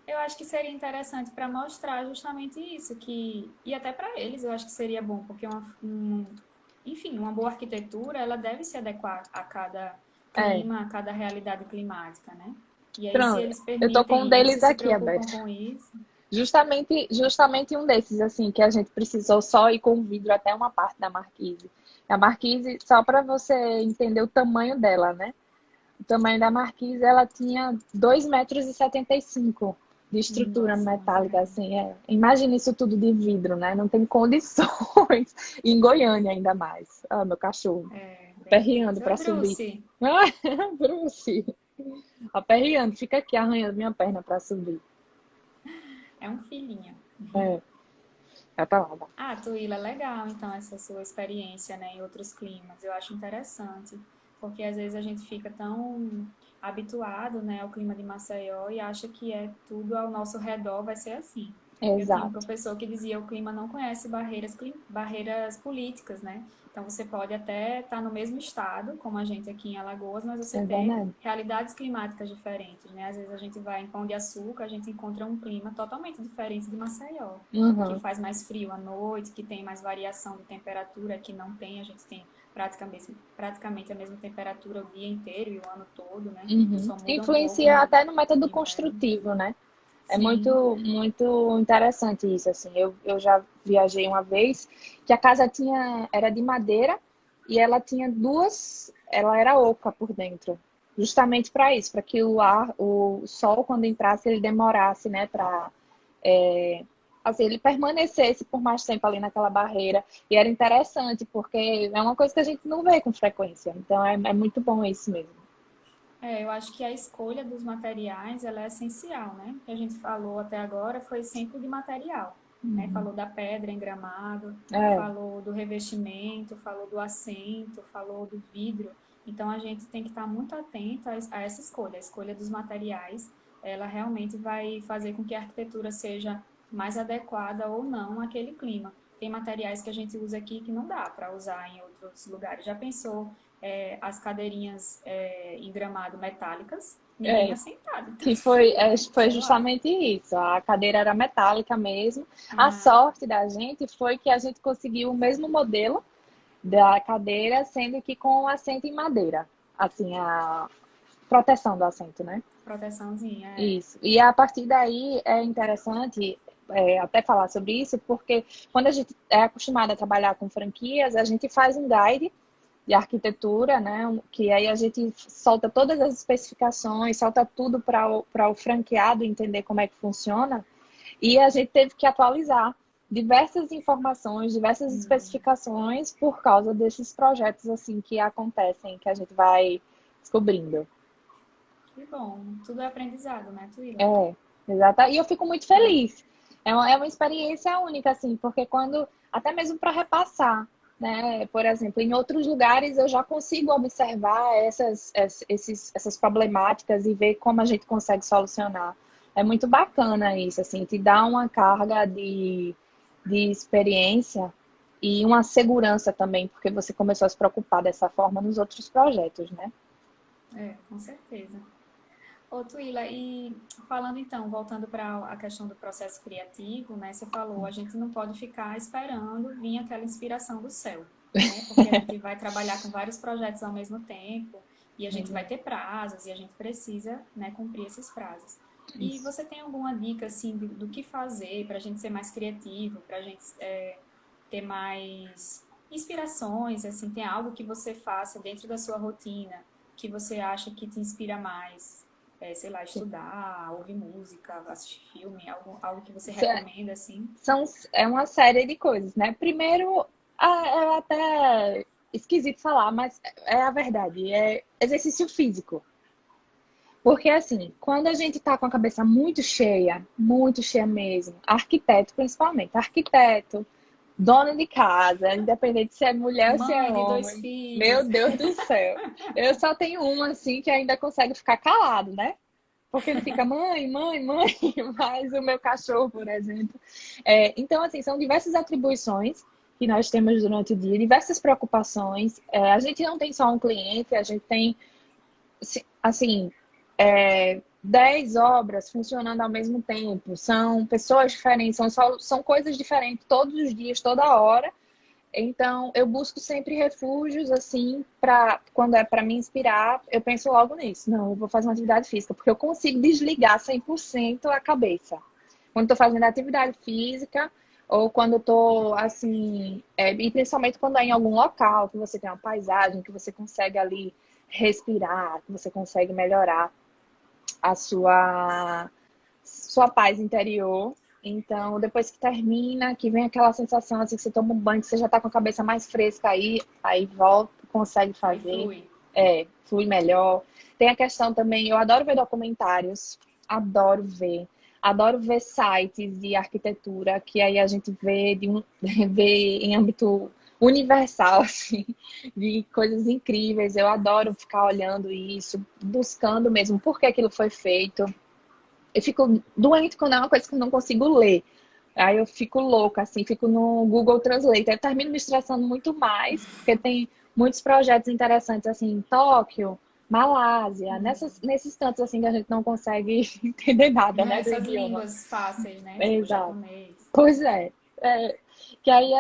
[SPEAKER 1] eu acho que seria interessante para mostrar justamente isso, que e até para eles eu acho que seria bom, porque enfim, uma boa arquitetura, ela deve se adequar a cada
[SPEAKER 2] É,
[SPEAKER 1] clima, a cada realidade climática, né? E aí se
[SPEAKER 2] pronto.
[SPEAKER 1] eles
[SPEAKER 2] Eu tô com um
[SPEAKER 1] permitem isso
[SPEAKER 2] deles
[SPEAKER 1] e se
[SPEAKER 2] aqui
[SPEAKER 1] preocupam
[SPEAKER 2] aberto.
[SPEAKER 1] com isso,
[SPEAKER 2] Justamente um desses, assim, que a gente precisou só ir com o vidro até uma parte da marquise. A marquise, só para você entender o tamanho dela, né? O tamanho da marquise, ela tinha 2,75 m de estrutura
[SPEAKER 1] nossa, muito
[SPEAKER 2] metálica,
[SPEAKER 1] grande.
[SPEAKER 2] assim. Imagina isso tudo de vidro, né? Não tem condições. E em Goiânia, ainda mais. Ah, meu cachorro.
[SPEAKER 1] É, bem
[SPEAKER 2] Aperreando
[SPEAKER 1] quente. Oi,
[SPEAKER 2] para subir.
[SPEAKER 1] Bruce.
[SPEAKER 2] Ah, Bruce. Aperreando, fica aqui arranhando minha perna para subir.
[SPEAKER 1] É um filhinho.
[SPEAKER 2] É, vai pra lá.
[SPEAKER 1] Ah, Tuíla, legal, então, essa sua experiência, né, em outros climas. Eu acho interessante, porque às vezes a gente fica tão habituado, né, ao clima de Maceió e acha que é tudo ao nosso redor vai ser assim. Eu tinha um
[SPEAKER 2] Exato.
[SPEAKER 1] professor que dizia que o clima não conhece barreiras políticas, né? Então você pode até estar no mesmo estado, como a gente aqui em Alagoas, mas você
[SPEAKER 2] É
[SPEAKER 1] ter
[SPEAKER 2] verdade.
[SPEAKER 1] realidades climáticas diferentes, né? Às vezes a gente vai em Pão de Açúcar, a gente encontra um clima totalmente diferente de Maceió, que
[SPEAKER 2] Uhum.
[SPEAKER 1] faz mais frio à noite, que tem mais variação de temperatura, que não tem, a gente tem praticamente a mesma temperatura o dia inteiro e o ano todo, né?
[SPEAKER 2] Uhum.
[SPEAKER 1] Só muda um pouco
[SPEAKER 2] Influencia
[SPEAKER 1] no
[SPEAKER 2] até no método
[SPEAKER 1] inverno.
[SPEAKER 2] construtivo, né? É
[SPEAKER 1] Sim,
[SPEAKER 2] muito, muito interessante isso, assim. Eu já viajei uma vez que a casa era de madeira e ela tinha ela era oca por dentro. Justamente para isso, para que o sol, quando entrasse, ele demorasse, né, para assim, ele permanecesse por mais tempo ali naquela barreira. E era interessante, porque é uma coisa que a gente não vê com frequência. Então é muito bom isso mesmo.
[SPEAKER 1] eu acho que a escolha dos materiais ela é essencial, né? O que a gente falou até agora foi sempre de material, né? Falou da pedra em gramado,
[SPEAKER 2] É,
[SPEAKER 1] falou do revestimento, falou do assento, falou do vidro. Então a gente tem que estar muito atento a essa escolha. A escolha dos materiais, ela realmente vai fazer com que a arquitetura seja mais adequada ou não àquele clima. Tem materiais que a gente usa aqui que não dá para usar em outros lugares. Já pensou as cadeirinhas em gramado metálicas, ninguém
[SPEAKER 2] É,
[SPEAKER 1] assentado. Então,
[SPEAKER 2] que foi, foi
[SPEAKER 1] sei lá.
[SPEAKER 2] justamente isso. A cadeira era metálica mesmo. A
[SPEAKER 1] Ah,
[SPEAKER 2] sorte da gente foi que a gente conseguiu o mesmo modelo da cadeira, sendo que com o assento em madeira. Assim, a proteção do assento, né?
[SPEAKER 1] proteçãozinha,
[SPEAKER 2] Isso. E a partir daí é interessante até falar sobre isso, porque quando a gente é acostumado a trabalhar com franquias, a gente faz um guide de arquitetura, né? Que aí a gente solta todas as especificações, solta tudo para o franqueado entender como é que funciona. E a gente teve que atualizar diversas informações, diversas especificações por causa desses projetos assim que acontecem, que a gente vai descobrindo.
[SPEAKER 1] que bom. Tudo é aprendizado, né, Tuila?
[SPEAKER 2] É, exato. E eu fico muito feliz. É uma experiência única, assim, porque quando, até mesmo para repassar, né? Por exemplo, em outros lugares eu já consigo observar essas problemáticas e ver como a gente consegue solucionar. É muito bacana isso, assim, te dá uma carga de experiência e uma segurança também, porque você começou a se preocupar dessa forma nos outros projetos, né?
[SPEAKER 1] Com certeza. Ô, Tuila, e falando então, voltando para a questão do processo criativo, né? Você falou, a gente não pode ficar esperando vir aquela inspiração do céu, né? Porque a gente vai trabalhar com vários projetos ao mesmo tempo e a gente vai ter prazos e a gente precisa, né, cumprir esses prazos. E
[SPEAKER 2] Isso.
[SPEAKER 1] você tem alguma dica, assim, do que fazer para a gente ser mais criativo, para a gente ter mais inspirações, assim, tem algo que você faça dentro da sua rotina que você acha que te inspira mais? Sei lá, estudar, ouvir música, assistir filme, algo que você recomenda, assim?
[SPEAKER 2] São, é uma série de coisas, né? Primeiro, é até esquisito falar, mas é a verdade, é exercício físico. Porque, assim, quando a gente tá com a cabeça muito cheia mesmo, arquiteto principalmente, arquiteto, dona de casa, independente se é mulher ou se é
[SPEAKER 1] Mãe de dois
[SPEAKER 2] homem, meu
[SPEAKER 1] filhos.
[SPEAKER 2] Deus do céu. Eu só tenho um, assim, que ainda consegue ficar calado, né? Porque ele fica, mãe, mãe, mãe, mas o meu cachorro, por exemplo. Então, assim, são diversas atribuições que nós temos durante o dia, diversas preocupações. A gente não tem só um cliente, a gente tem, assim, 10 obras funcionando ao mesmo tempo. São pessoas diferentes, são coisas diferentes todos os dias, toda hora. Então, eu busco sempre refúgios, assim, para quando é para me inspirar, eu penso logo nisso. Não, eu vou fazer uma atividade física, porque eu consigo desligar 100% a cabeça. Quando estou fazendo atividade física, ou quando estou, assim, e principalmente quando é em algum local, que você tem uma paisagem, que você consegue ali respirar, que você consegue melhorar a sua paz interior. Então, depois que termina, que vem aquela sensação assim que você toma um banho, que você já tá com a cabeça mais fresca aí volta, consegue
[SPEAKER 1] Aí
[SPEAKER 2] fazer,
[SPEAKER 1] flui.
[SPEAKER 2] flui melhor. Tem a questão também, eu adoro ver documentários, adoro ver. Adoro ver sites de arquitetura, que aí a gente vê, vê em âmbito universal, assim, de coisas incríveis. Eu adoro ficar olhando isso, buscando mesmo por que aquilo foi feito. Eu fico doente quando é uma coisa que eu não consigo ler. Aí eu fico louca, assim, fico no Google Translate. Eu termino me estressando muito mais, porque tem muitos projetos interessantes, assim, em Tóquio, Malásia, nesses tantos, assim, que a gente não consegue entender nada, né, do
[SPEAKER 1] Essas
[SPEAKER 2] idioma.
[SPEAKER 1] línguas fáceis, né? Tipo
[SPEAKER 2] Exato.
[SPEAKER 1] japonês.
[SPEAKER 2] Pois que aí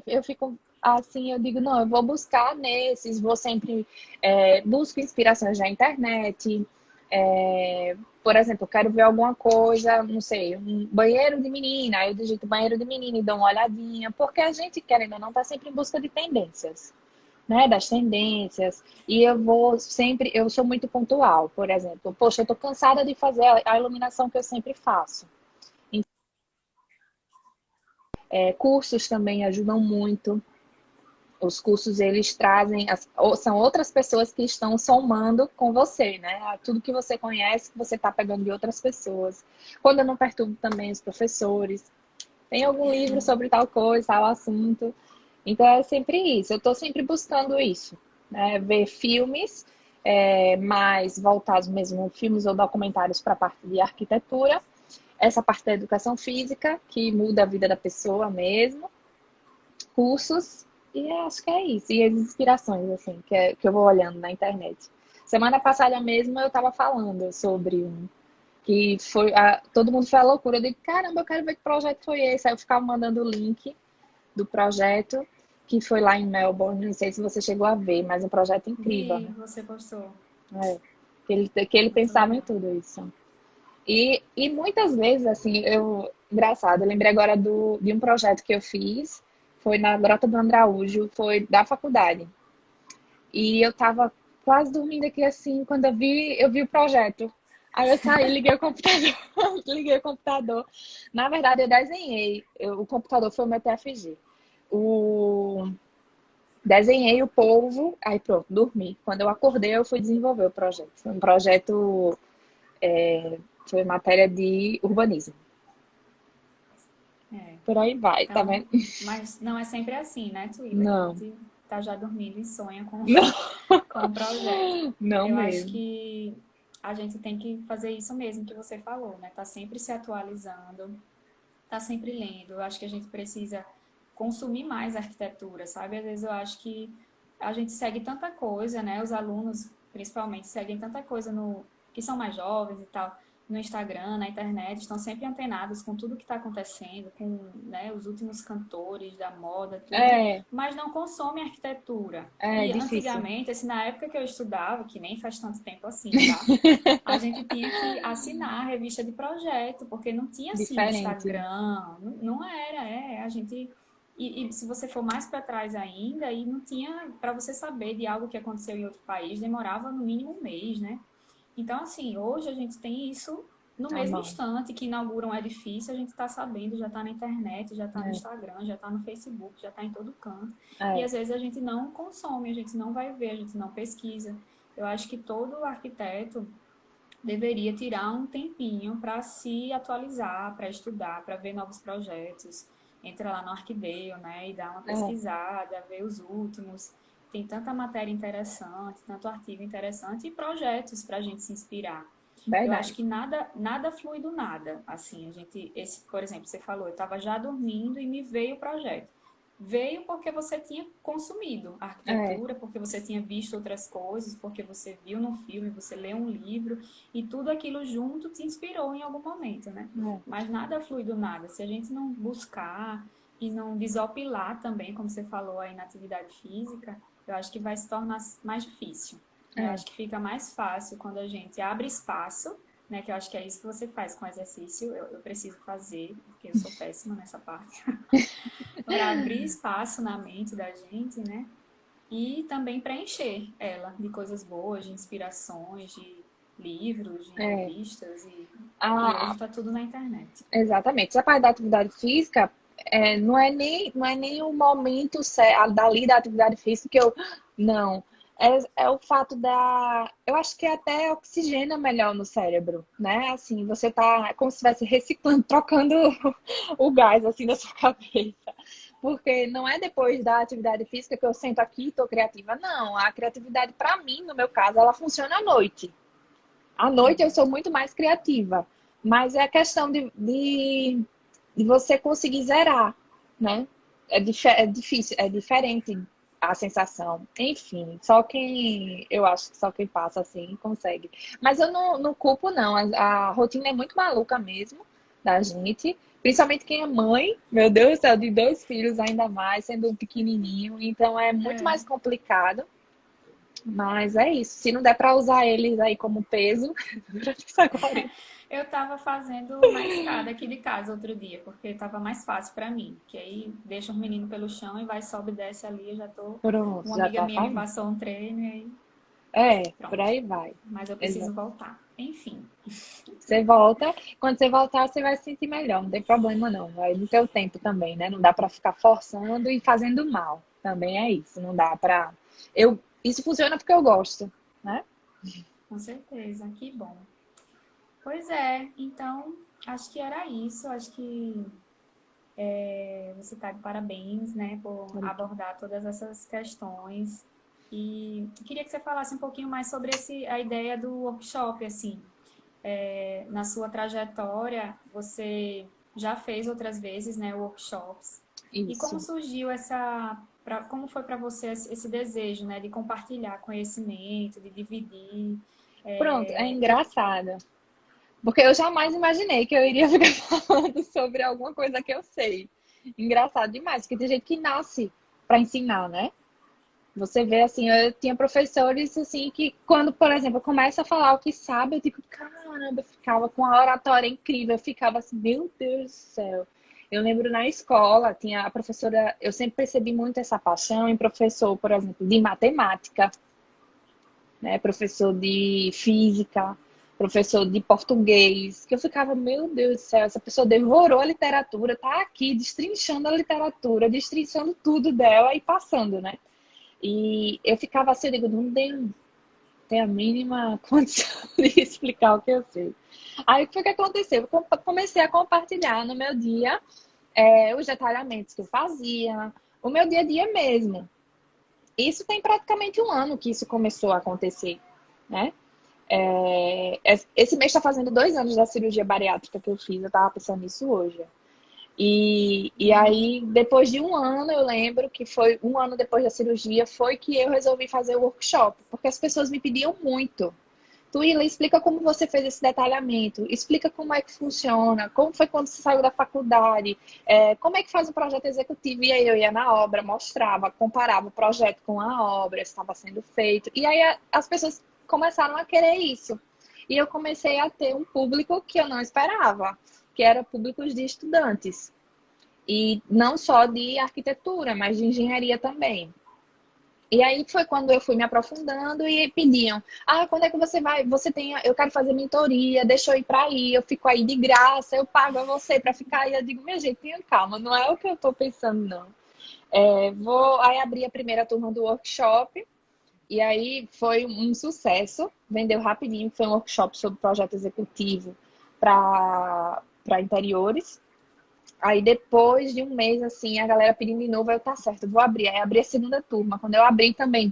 [SPEAKER 2] eu fico assim, eu digo, não, eu vou buscar nesses, vou sempre, busco inspirações na internet, por exemplo, eu quero ver alguma coisa, não sei, um banheiro de menina, aí eu digito banheiro de menina e dou uma olhadinha, porque a gente, querendo ou não, tá sempre em busca de tendências, né, das tendências, e eu vou sempre, eu sou muito pontual, por exemplo, poxa, eu tô cansada de fazer a iluminação que eu sempre faço. Cursos também ajudam muito. Os cursos, eles trazem, ou são outras pessoas que estão somando com você, né? Tudo que você conhece, que você está pegando de outras pessoas. Quando eu não perturbo também os professores. Tem algum livro sobre tal coisa, tal assunto. Então, é sempre isso. Eu estou sempre buscando isso, né? Ver filmes mais voltados mesmo, filmes ou documentários para a parte de arquitetura. Essa parte da educação física, que muda a vida da pessoa mesmo. Cursos E acho que é isso. E as inspirações, assim, que eu vou olhando na internet. Semana passada mesmo eu tava falando sobre um que foi. Todo mundo foi à loucura. Eu digo, caramba, eu quero ver que projeto foi esse. Aí eu ficava mandando o link do projeto, que foi lá em Melbourne. Não sei se você chegou a ver, mas um projeto incrível,
[SPEAKER 1] Vi,
[SPEAKER 2] né?
[SPEAKER 1] você postou.
[SPEAKER 2] É, que ele
[SPEAKER 1] Muito
[SPEAKER 2] pensava em
[SPEAKER 1] legal.
[SPEAKER 2] tudo isso. E muitas vezes, assim, engraçado, eu lembrei agora de um projeto que eu fiz, foi na Grota do Andraújo, foi da faculdade. E eu tava quase dormindo aqui assim, quando eu vi o projeto. Aí eu saí, liguei o computador, liguei o computador. Na verdade, eu desenhei, o computador foi o meu TFG. O, desenhei o polvo, aí pronto, dormi. Quando eu acordei, eu fui desenvolver o projeto. Foi um projeto, foi matéria de urbanismo.
[SPEAKER 1] É.
[SPEAKER 2] Por aí vai, tá
[SPEAKER 1] Então,
[SPEAKER 2] vendo?
[SPEAKER 1] mas não é sempre assim, né, Twitter, que a
[SPEAKER 2] Não,
[SPEAKER 1] gente tá já dormindo e sonha com,
[SPEAKER 2] não,
[SPEAKER 1] com o projeto.
[SPEAKER 2] não
[SPEAKER 1] Eu acho
[SPEAKER 2] mesmo.
[SPEAKER 1] que a gente tem que fazer isso mesmo que você falou, né? Tá sempre se atualizando, tá sempre lendo. Eu acho que a gente precisa consumir mais arquitetura, sabe? Às vezes eu acho que a gente segue tanta coisa, né? Os alunos, principalmente, seguem tanta coisa no que são mais jovens e tal, no Instagram, na internet, estão sempre antenados com tudo que está acontecendo, com, né, os últimos cantores da moda, tudo,
[SPEAKER 2] É,
[SPEAKER 1] mas não consomem arquitetura.
[SPEAKER 2] é
[SPEAKER 1] E
[SPEAKER 2] difícil.
[SPEAKER 1] antigamente, assim, na época que eu estudava, que nem faz tanto tempo assim, tá? A gente tinha que assinar a revista de projeto, porque não tinha assim
[SPEAKER 2] Diferente.
[SPEAKER 1] Instagram, não era, a gente. E se você for mais para trás ainda, e não tinha, para você saber de algo que aconteceu em outro país, demorava no mínimo um mês, né? Então, assim, hoje a gente tem isso no
[SPEAKER 2] À
[SPEAKER 1] mesmo
[SPEAKER 2] mão.
[SPEAKER 1] instante que inaugura um edifício, a gente está sabendo, já está na internet, já está no Instagram, já está no Facebook, já está em todo canto. E
[SPEAKER 2] É,
[SPEAKER 1] às vezes a gente não consome, a gente não vai ver, a gente não pesquisa. Eu acho que todo arquiteto deveria tirar um tempinho para se atualizar, para estudar, para ver novos projetos. Entra lá no Arquideo, né, e dá uma
[SPEAKER 2] é,
[SPEAKER 1] pesquisada, ver os últimos. Tem tanta matéria interessante, tanto artigo interessante e projetos para a gente se inspirar. Eu acho
[SPEAKER 2] verdade.
[SPEAKER 1] que nada flui do nada. Assim, a gente, por exemplo, você falou, eu estava já dormindo e me veio o projeto. Veio porque você tinha consumido a
[SPEAKER 2] É,
[SPEAKER 1] arquitetura, porque você tinha visto outras coisas, porque você viu num filme, você leu um livro, e tudo aquilo junto te inspirou em algum momento, né?
[SPEAKER 2] é,
[SPEAKER 1] Mas nada flui do nada. Se a gente não buscar e não desopilar também, como você falou aí na atividade física, eu acho que vai se tornar mais difícil. Né? Eu
[SPEAKER 2] é.
[SPEAKER 1] acho que fica mais fácil quando a gente abre espaço, né? Que eu acho que é isso que você faz com o exercício. Eu preciso fazer, porque eu sou péssima nessa parte. Para abrir espaço na mente da gente, né? E também preencher ela de coisas boas, de inspirações, de livros, de
[SPEAKER 2] É.
[SPEAKER 1] revistas e hoje
[SPEAKER 2] Ah,
[SPEAKER 1] está tudo na internet.
[SPEAKER 2] exatamente. Essa parte da atividade física não é nem o momento dali da atividade física que eu. Não. É o fato da. Eu acho que até oxigena melhor no cérebro, né? Assim, você tá como se estivesse reciclando, trocando o gás assim da sua cabeça. Porque não é depois da atividade física que eu sento aqui e estou criativa. Não, a criatividade, para mim, no meu caso, ela funciona à noite. À noite eu sou muito mais criativa. Mas é a questão de você conseguir zerar, né? É difícil, é diferente a sensação. Enfim, eu acho que só quem passa assim consegue. Mas eu não culpo, não. A rotina é muito maluca mesmo da gente. Principalmente quem é mãe, meu Deus do céu, de dois filhos ainda mais, sendo um pequenininho. Então é muito
[SPEAKER 1] É,
[SPEAKER 2] mais complicado. Mas é isso. Se não der para usar eles aí como peso, durante essa quarentena.
[SPEAKER 1] eu estava fazendo uma escada aqui de casa outro dia, porque estava mais fácil para mim. Que aí deixa os meninos pelo chão e vai, sobe e desce ali. Eu já tô.
[SPEAKER 2] Pronto,
[SPEAKER 1] Uma
[SPEAKER 2] já
[SPEAKER 1] amiga
[SPEAKER 2] tá
[SPEAKER 1] minha me
[SPEAKER 2] falando.
[SPEAKER 1] passou um treino e aí
[SPEAKER 2] É, por
[SPEAKER 1] pronto.
[SPEAKER 2] aí vai.
[SPEAKER 1] Mas eu preciso
[SPEAKER 2] Exato.
[SPEAKER 1] voltar. Enfim,
[SPEAKER 2] Você volta, quando você voltar, você vai se sentir melhor, não tem problema não. Vai no teu tempo também, né? Não dá pra ficar forçando e fazendo mal. Também é isso, não dá pra. Isso funciona porque eu gosto, né?
[SPEAKER 1] com certeza, que bom. Pois é, então acho que era isso. Acho que você está de parabéns, né, por abordar todas essas questões. E queria que você falasse um pouquinho mais sobre a ideia do workshop, assim. Na sua trajetória, você já fez outras vezes, né, workshops. E como
[SPEAKER 2] Isso.
[SPEAKER 1] surgiu como foi para você esse desejo, né, de compartilhar conhecimento, de dividir?
[SPEAKER 2] Pronto, é
[SPEAKER 1] É,
[SPEAKER 2] engraçado. Porque eu jamais imaginei que eu iria ficar falando sobre alguma coisa que eu sei. Engraçado demais, porque tem gente que nasce para ensinar, né? Você vê assim, eu tinha professores assim que quando, por exemplo, começa a falar o que sabe, eu digo, caramba, eu ficava com a oratória incrível, eu ficava assim, meu Deus do céu. Eu lembro na escola, tinha a professora, eu sempre percebi muito essa paixão em professor, por exemplo, de matemática, né? Professor de física, professor de português, que eu ficava, meu Deus do céu, essa pessoa devorou a literatura, tá aqui destrinchando a literatura, destrinchando tudo dela e passando, né? E eu ficava assim, eu digo, não tem a mínima condição de explicar o que eu sei. Aí o que foi que aconteceu? Eu comecei a compartilhar no meu dia os detalhamentos que eu fazia, o meu dia a dia mesmo. Isso tem praticamente um ano que isso começou a acontecer, né? Esse mês está fazendo 2 anos da cirurgia bariátrica que eu fiz, eu estava pensando nisso hoje. E aí, depois de um ano, eu lembro que foi um ano depois da cirurgia, foi que eu resolvi fazer o workshop, porque as pessoas me pediam muito. Tuíla, explica como você fez esse detalhamento, explica como é que funciona, como foi quando você saiu da faculdade, como é que faz o projeto executivo. E aí eu ia na obra, mostrava, comparava o projeto com a obra, estava sendo feito. E aí as pessoas começaram a querer isso. E eu comecei a ter um público que eu não esperava, que era públicos de estudantes. E não só de arquitetura, mas de engenharia também. E aí foi quando eu fui me aprofundando e pediam: ah, quando é que você vai? Você tem, eu quero fazer mentoria, deixa eu ir para aí, eu fico aí de graça, eu pago a você para ficar aí. Eu digo, minha gente, tenha calma, não é o que eu estou pensando, não. Vou aí abrir a primeira turma do workshop, e aí foi um sucesso, vendeu rapidinho, foi um workshop sobre projeto executivo para interiores. Aí depois de um mês, assim, a galera pedindo de novo, aí eu, tá certo, eu vou abrir. Aí abri a segunda turma. Quando eu abri também,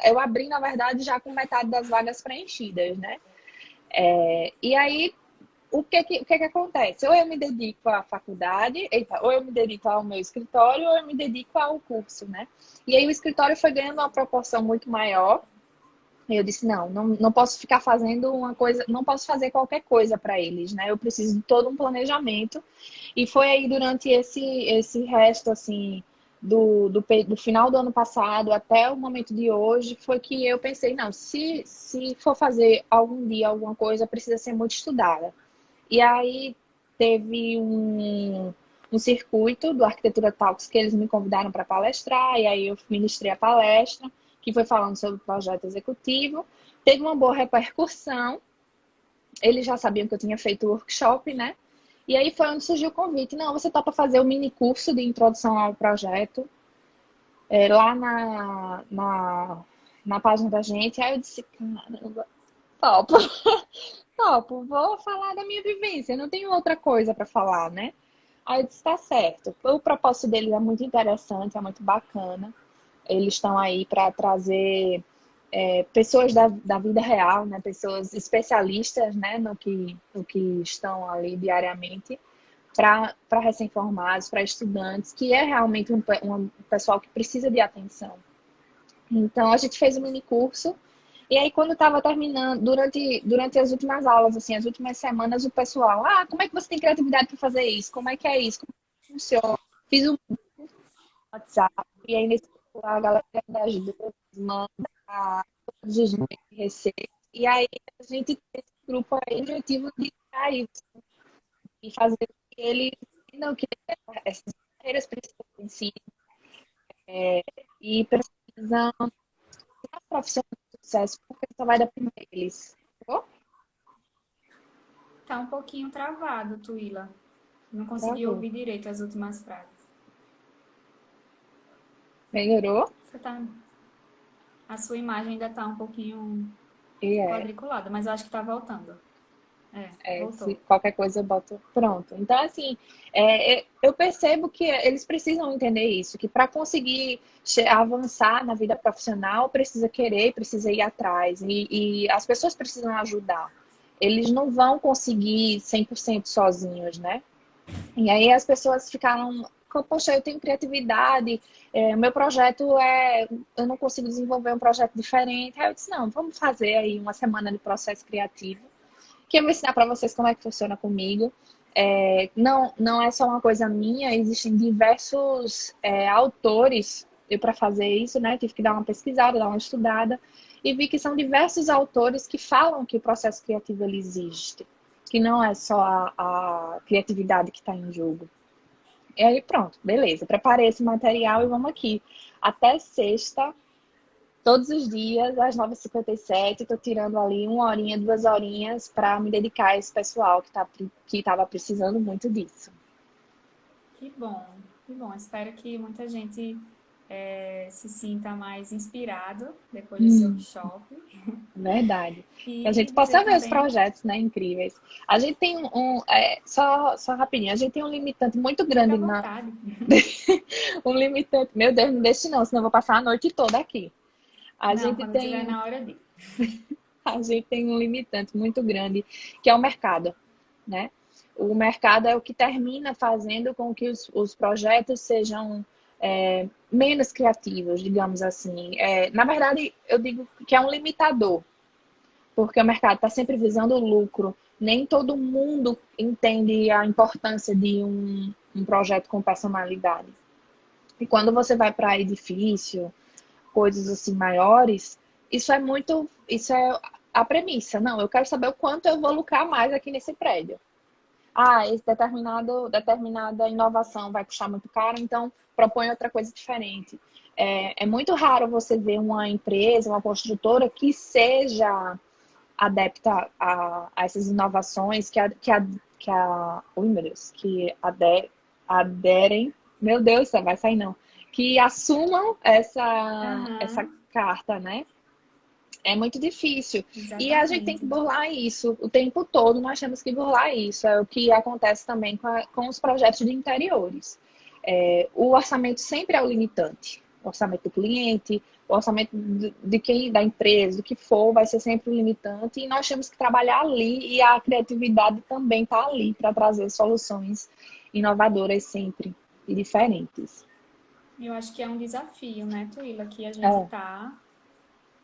[SPEAKER 2] eu abri, na verdade, já com metade das vagas preenchidas, né? E aí, o que que acontece? Ou eu me dedico à faculdade, ou eu me dedico ao meu escritório, ou eu me dedico ao curso, né? E aí o escritório foi ganhando uma proporção muito maior. E eu disse, não posso ficar fazendo uma coisa, não posso fazer qualquer coisa para eles, né? Eu preciso de todo um planejamento. E foi aí durante esse resto, assim, do final do ano passado até o momento de hoje, foi que eu pensei, não, se for fazer algum dia alguma coisa, precisa ser muito estudada. E aí teve um circuito do Arquitetura Talks que eles me convidaram para palestrar, e aí eu ministrei a palestra, que foi falando sobre o projeto executivo. Teve uma boa repercussão, eles já sabiam que eu tinha feito o workshop, né? E aí foi onde surgiu o convite. Não, você topa fazer o mini curso de introdução ao projeto lá na página da gente. Aí eu disse, caramba, topo. Topo, vou falar da minha vivência, não tenho outra coisa para falar, né? Aí eu disse, tá certo. O propósito deles é muito interessante, é muito bacana. Eles estão aí para trazer pessoas da vida real, né? Pessoas especialistas, né? No que estão ali diariamente, para recém-formados, para estudantes, que é realmente um pessoal que precisa de atenção. Então, a gente fez um mini curso. E aí, quando estava terminando, durante as últimas aulas, assim, as últimas semanas, o pessoal, como é que você tem criatividade para fazer isso? Como é que é isso? Como é que funciona? Fiz um WhatsApp, e aí nesse grupo a galera das dúvidas manda todos os meus receios. E aí a gente tem esse grupo aí, o objetivo de criar isso e fazer com que eles entendam que essas carreiras precisam de si e precisam ser profissionais de sucesso, porque só vai depender deles. Entendeu?
[SPEAKER 1] tá um pouquinho travado, Tuila. Não consegui
[SPEAKER 2] Travou.
[SPEAKER 1] ouvir direito as últimas frases.
[SPEAKER 2] Melhorou?
[SPEAKER 1] Você tá, a sua imagem ainda tá um pouquinho
[SPEAKER 2] E
[SPEAKER 1] quadriculada, mas eu acho que tá voltando.
[SPEAKER 2] se
[SPEAKER 1] Voltou.
[SPEAKER 2] qualquer coisa eu boto pronto. Então, assim, eu percebo que eles precisam entender isso, que para conseguir avançar na vida profissional, precisa querer, precisa ir atrás, e as pessoas precisam ajudar. Eles não vão conseguir 100% sozinhos, né? E aí as pessoas ficaram poxa, eu tenho criatividade, o meu projeto eu não consigo desenvolver um projeto diferente. Aí eu disse, não, vamos fazer aí uma semana de processo criativo, que eu vou ensinar para vocês como é que funciona comigo. Não é só uma coisa minha, existem diversos autores. Eu, para fazer isso, né, tive que dar uma pesquisada, dar uma estudada, e vi que são diversos autores que falam que o processo criativo ele existe, que não é só a criatividade que está em jogo. E aí, pronto, beleza, preparei esse material e vamos aqui. Até sexta, todos os dias, às 9h57, estou tirando ali 1 horinha, 2 horinhas para me dedicar a esse pessoal que estava precisando muito disso.
[SPEAKER 1] Que bom, que bom. Espero que muita gente se sinta mais inspirado depois do seu workshop.
[SPEAKER 2] Verdade. Que a
[SPEAKER 1] E
[SPEAKER 2] gente
[SPEAKER 1] dizer
[SPEAKER 2] possa ver os
[SPEAKER 1] também,
[SPEAKER 2] projetos, né, incríveis. A gente tem só rapidinho, a gente tem um limitante muito
[SPEAKER 1] fica à
[SPEAKER 2] grande
[SPEAKER 1] vontade.
[SPEAKER 2] um limitante, meu Deus, não deixe não, senão eu vou passar a noite toda aqui. A
[SPEAKER 1] Não,
[SPEAKER 2] gente
[SPEAKER 1] quando estiver
[SPEAKER 2] tem,
[SPEAKER 1] na hora de.
[SPEAKER 2] a gente tem um limitante muito grande, que é o mercado, né? O mercado é o que termina fazendo com que os projetos sejam menos criativos, digamos assim. Na verdade, eu digo que é um limitador, porque o mercado está sempre visando o lucro. Nem todo mundo entende a importância de um projeto com personalidade. E quando você vai para edifício, coisas assim maiores, isso é a premissa. Não, eu quero saber o quanto eu vou lucrar mais aqui nesse prédio. Ah, esse determinada inovação vai custar muito caro, então propõe outra coisa diferente. É muito raro você ver uma empresa, uma construtora que seja adepta a essas inovações, ui, meu Deus, aderem, meu Deus, isso vai sair não, que assumam essa
[SPEAKER 1] Aham,
[SPEAKER 2] carta, né? É muito difícil. E a gente tem que
[SPEAKER 1] exatamente.
[SPEAKER 2] burlar isso o tempo todo, nós temos que burlar isso. É o que acontece também com os projetos de interiores. O orçamento sempre é o limitante. O orçamento do cliente, o orçamento de quem, da empresa, do que for, vai ser sempre o limitante. E nós temos que trabalhar ali e a criatividade também está ali para trazer soluções inovadoras sempre e diferentes.
[SPEAKER 1] Eu acho que é um desafio, né, Tuíla, que a gente
[SPEAKER 2] É,
[SPEAKER 1] está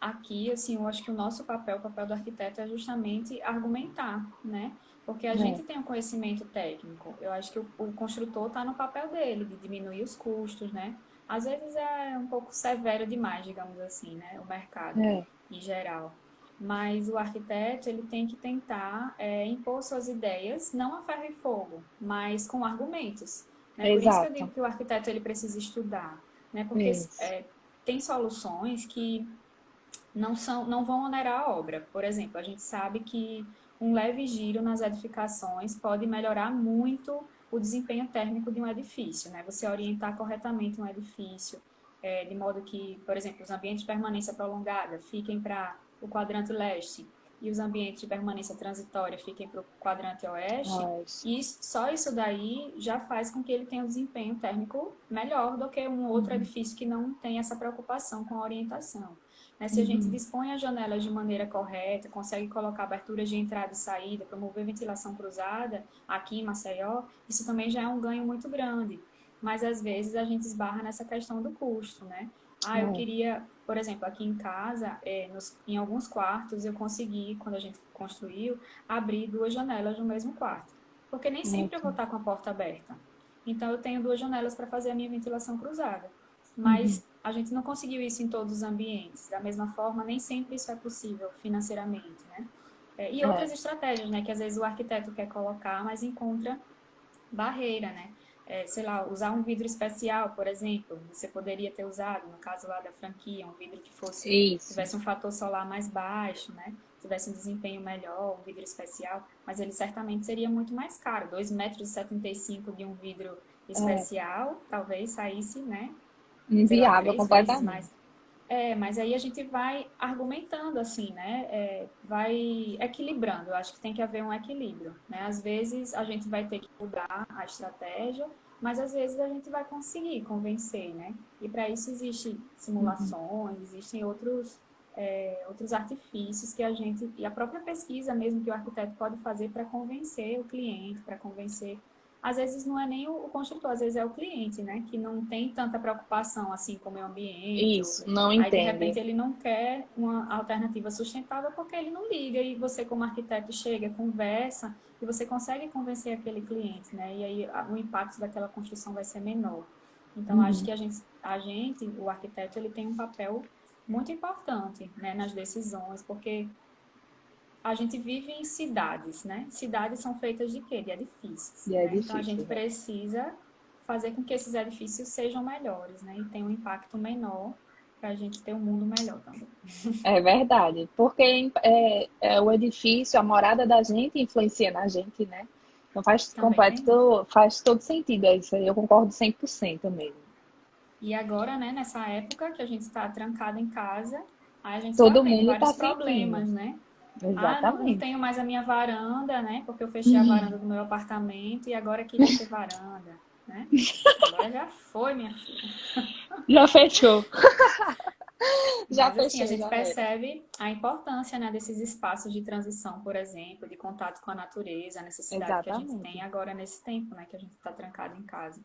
[SPEAKER 1] aqui, assim, eu acho que o papel do arquiteto é justamente argumentar, né? Porque a
[SPEAKER 2] é,
[SPEAKER 1] gente tem um conhecimento técnico. Eu acho que o construtor está no papel dele, de diminuir os custos, né? Às vezes é um pouco severo demais, digamos assim, né? O mercado
[SPEAKER 2] é,
[SPEAKER 1] em geral. Mas o arquiteto, ele tem que tentar impor suas ideias, não a ferro e fogo, mas com argumentos. Né? Por isso que eu digo
[SPEAKER 2] exato.
[SPEAKER 1] que o arquiteto ele precisa estudar, né? Porque
[SPEAKER 2] Isso.
[SPEAKER 1] tem soluções que não vão onerar a obra. Por exemplo, a gente sabe que um leve giro nas edificações pode melhorar muito o desempenho térmico de um edifício, né? Você orientar corretamente um edifício, de modo que, por exemplo, os ambientes de permanência prolongada fiquem para o quadrante leste e os ambientes de permanência transitória fiquem para o quadrante oeste,
[SPEAKER 2] Mas,
[SPEAKER 1] e só isso daí já faz com que ele tenha um desempenho térmico melhor do que um outro edifício que não tem essa preocupação com a orientação. Né? Se a gente
[SPEAKER 2] uhum,
[SPEAKER 1] dispõe as janelas de maneira correta, consegue colocar aberturas de entrada e saída, promover ventilação cruzada aqui em Maceió, isso também já é um ganho muito grande. Mas às vezes a gente esbarra nessa questão do custo, né? Ah, eu
[SPEAKER 2] é,
[SPEAKER 1] queria, por exemplo, aqui em casa, em alguns quartos, eu consegui, quando a gente construiu, abrir 2 janelas no mesmo quarto. Porque nem sempre eu vou
[SPEAKER 2] ótimo.
[SPEAKER 1] estar com a porta aberta. Então, eu tenho 2 janelas para fazer a minha ventilação cruzada.
[SPEAKER 2] Uhum,
[SPEAKER 1] Mas a gente não conseguiu isso em todos os ambientes. Da mesma forma, nem sempre isso é possível financeiramente, né? E outras
[SPEAKER 2] é,
[SPEAKER 1] estratégias, né? Que às vezes o arquiteto quer colocar, mas encontra barreira, né? Sei lá, usar um vidro especial, por exemplo, você poderia ter usado, no caso lá da franquia, um vidro que
[SPEAKER 2] isso.
[SPEAKER 1] tivesse um fator solar mais baixo, né? Tivesse um desempenho melhor, um vidro especial, mas ele certamente seria muito mais caro. 2,75 m de um vidro
[SPEAKER 2] É,
[SPEAKER 1] especial, talvez saísse, né? Sei lá,
[SPEAKER 2] inviável
[SPEAKER 1] 3 vezes
[SPEAKER 2] completamente.
[SPEAKER 1] mais. Mas aí a gente vai argumentando assim, né? Vai equilibrando. Eu acho que tem que haver um equilíbrio, né? Às vezes a gente vai ter que mudar a estratégia, mas às vezes a gente vai conseguir convencer, né? E para isso existem
[SPEAKER 2] Uhum,
[SPEAKER 1] simulações, existem outros artifícios que a gente, e a própria pesquisa mesmo que o arquiteto pode fazer para convencer o cliente, para convencer às vezes não é nem o construtor, às vezes é o cliente, né? Que não tem tanta preocupação assim com o meio ambiente.
[SPEAKER 2] Isso, não
[SPEAKER 1] Aí, de
[SPEAKER 2] entende.
[SPEAKER 1] repente, ele não quer uma alternativa sustentável porque ele não liga. E você, como arquiteto, chega, conversa e você consegue convencer aquele cliente, né? E aí o impacto daquela construção vai ser menor. Então, acho
[SPEAKER 2] Uhum.
[SPEAKER 1] que o arquiteto, ele tem um papel muito importante, né, nas decisões, porque a gente vive em cidades, né? Cidades são feitas de quê? De edifícios,
[SPEAKER 2] E é
[SPEAKER 1] né? Então a
[SPEAKER 2] difícil,
[SPEAKER 1] gente
[SPEAKER 2] né?
[SPEAKER 1] precisa fazer com que esses edifícios sejam melhores, né? E tenham um impacto menor para a gente ter um mundo melhor também.
[SPEAKER 2] É verdade, porque o edifício, a morada da gente influencia na gente, né? Então
[SPEAKER 1] Também tem isso.
[SPEAKER 2] faz todo sentido, é isso aí, eu concordo 100% mesmo.
[SPEAKER 1] E agora, né, nessa época que a gente está trancado em casa, aí a gente só
[SPEAKER 2] Todo
[SPEAKER 1] atende
[SPEAKER 2] mundo está
[SPEAKER 1] vários
[SPEAKER 2] sentindo,
[SPEAKER 1] problemas, né? Ah, não
[SPEAKER 2] exatamente.
[SPEAKER 1] tenho mais a minha varanda, né? Porque eu fechei a varanda do meu apartamento e agora queria ter varanda, né? Agora já foi, minha filha.
[SPEAKER 2] Já fechou, já
[SPEAKER 1] Mas assim, a
[SPEAKER 2] fechou,
[SPEAKER 1] gente
[SPEAKER 2] já era.
[SPEAKER 1] percebe a importância, né, desses espaços de transição, por exemplo, de contato com a natureza, a necessidade que a gente
[SPEAKER 2] Exatamente,
[SPEAKER 1] tem agora nesse tempo, né, que a gente está trancado em casa,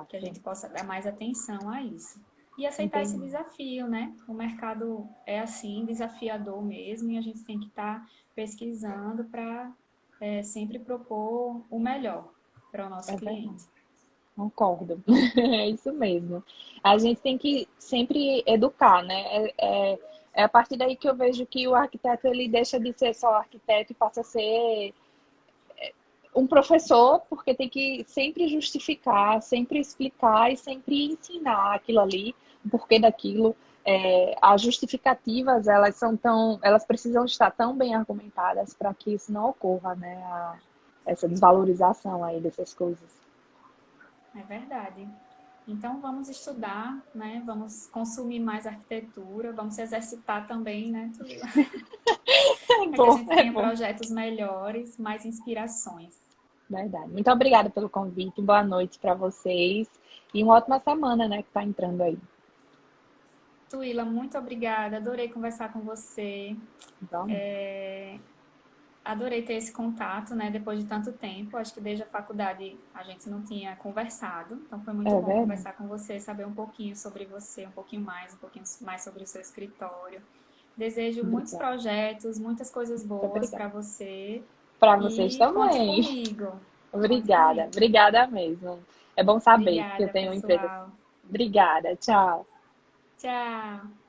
[SPEAKER 1] que a
[SPEAKER 2] exato.
[SPEAKER 1] gente possa dar mais atenção a isso. E aceitar esse
[SPEAKER 2] Entendi.
[SPEAKER 1] desafio, né? O mercado é assim, desafiador mesmo, e a gente tem que estar pesquisando para sempre propor o melhor para o nosso
[SPEAKER 2] É verdade.
[SPEAKER 1] cliente.
[SPEAKER 2] Concordo. É isso mesmo. A gente tem que sempre educar, né? É a partir daí que eu vejo que o arquiteto ele deixa de ser só arquiteto e passa a ser um professor, porque tem que sempre justificar, sempre explicar e sempre ensinar aquilo ali, o porquê daquilo. As justificativas, elas precisam estar tão bem argumentadas para que isso não ocorra, né? Essa desvalorização aí dessas coisas.
[SPEAKER 1] É verdade. Então vamos estudar, né? Vamos consumir mais arquitetura, vamos se exercitar também, né, Tuila?
[SPEAKER 2] É
[SPEAKER 1] Para que a
[SPEAKER 2] bom,
[SPEAKER 1] gente
[SPEAKER 2] é
[SPEAKER 1] tenha
[SPEAKER 2] bom.
[SPEAKER 1] projetos melhores, mais inspirações.
[SPEAKER 2] Verdade. Muito obrigada pelo convite. Boa noite para vocês. E uma ótima semana, né, que tá entrando aí.
[SPEAKER 1] Tuila, muito obrigada. Adorei conversar com você.
[SPEAKER 2] Então,
[SPEAKER 1] Adorei ter esse contato, né? Depois de tanto tempo. Acho que desde a faculdade a gente não tinha conversado. Então foi muito
[SPEAKER 2] é
[SPEAKER 1] bom
[SPEAKER 2] verdade.
[SPEAKER 1] conversar com você, saber um pouquinho sobre você, um pouquinho mais sobre o seu escritório. Desejo muitos
[SPEAKER 2] Obrigada.
[SPEAKER 1] projetos, muitas coisas
[SPEAKER 2] Muito
[SPEAKER 1] boas
[SPEAKER 2] obrigada.
[SPEAKER 1] para você.
[SPEAKER 2] Para vocês
[SPEAKER 1] E conte
[SPEAKER 2] também.
[SPEAKER 1] comigo. Conte
[SPEAKER 2] Obrigada.
[SPEAKER 1] comigo.
[SPEAKER 2] Obrigada mesmo. É bom saber que eu
[SPEAKER 1] Obrigada,
[SPEAKER 2] tenho uma empresa.
[SPEAKER 1] pessoal.
[SPEAKER 2] Obrigada. Tchau.
[SPEAKER 1] Tchau.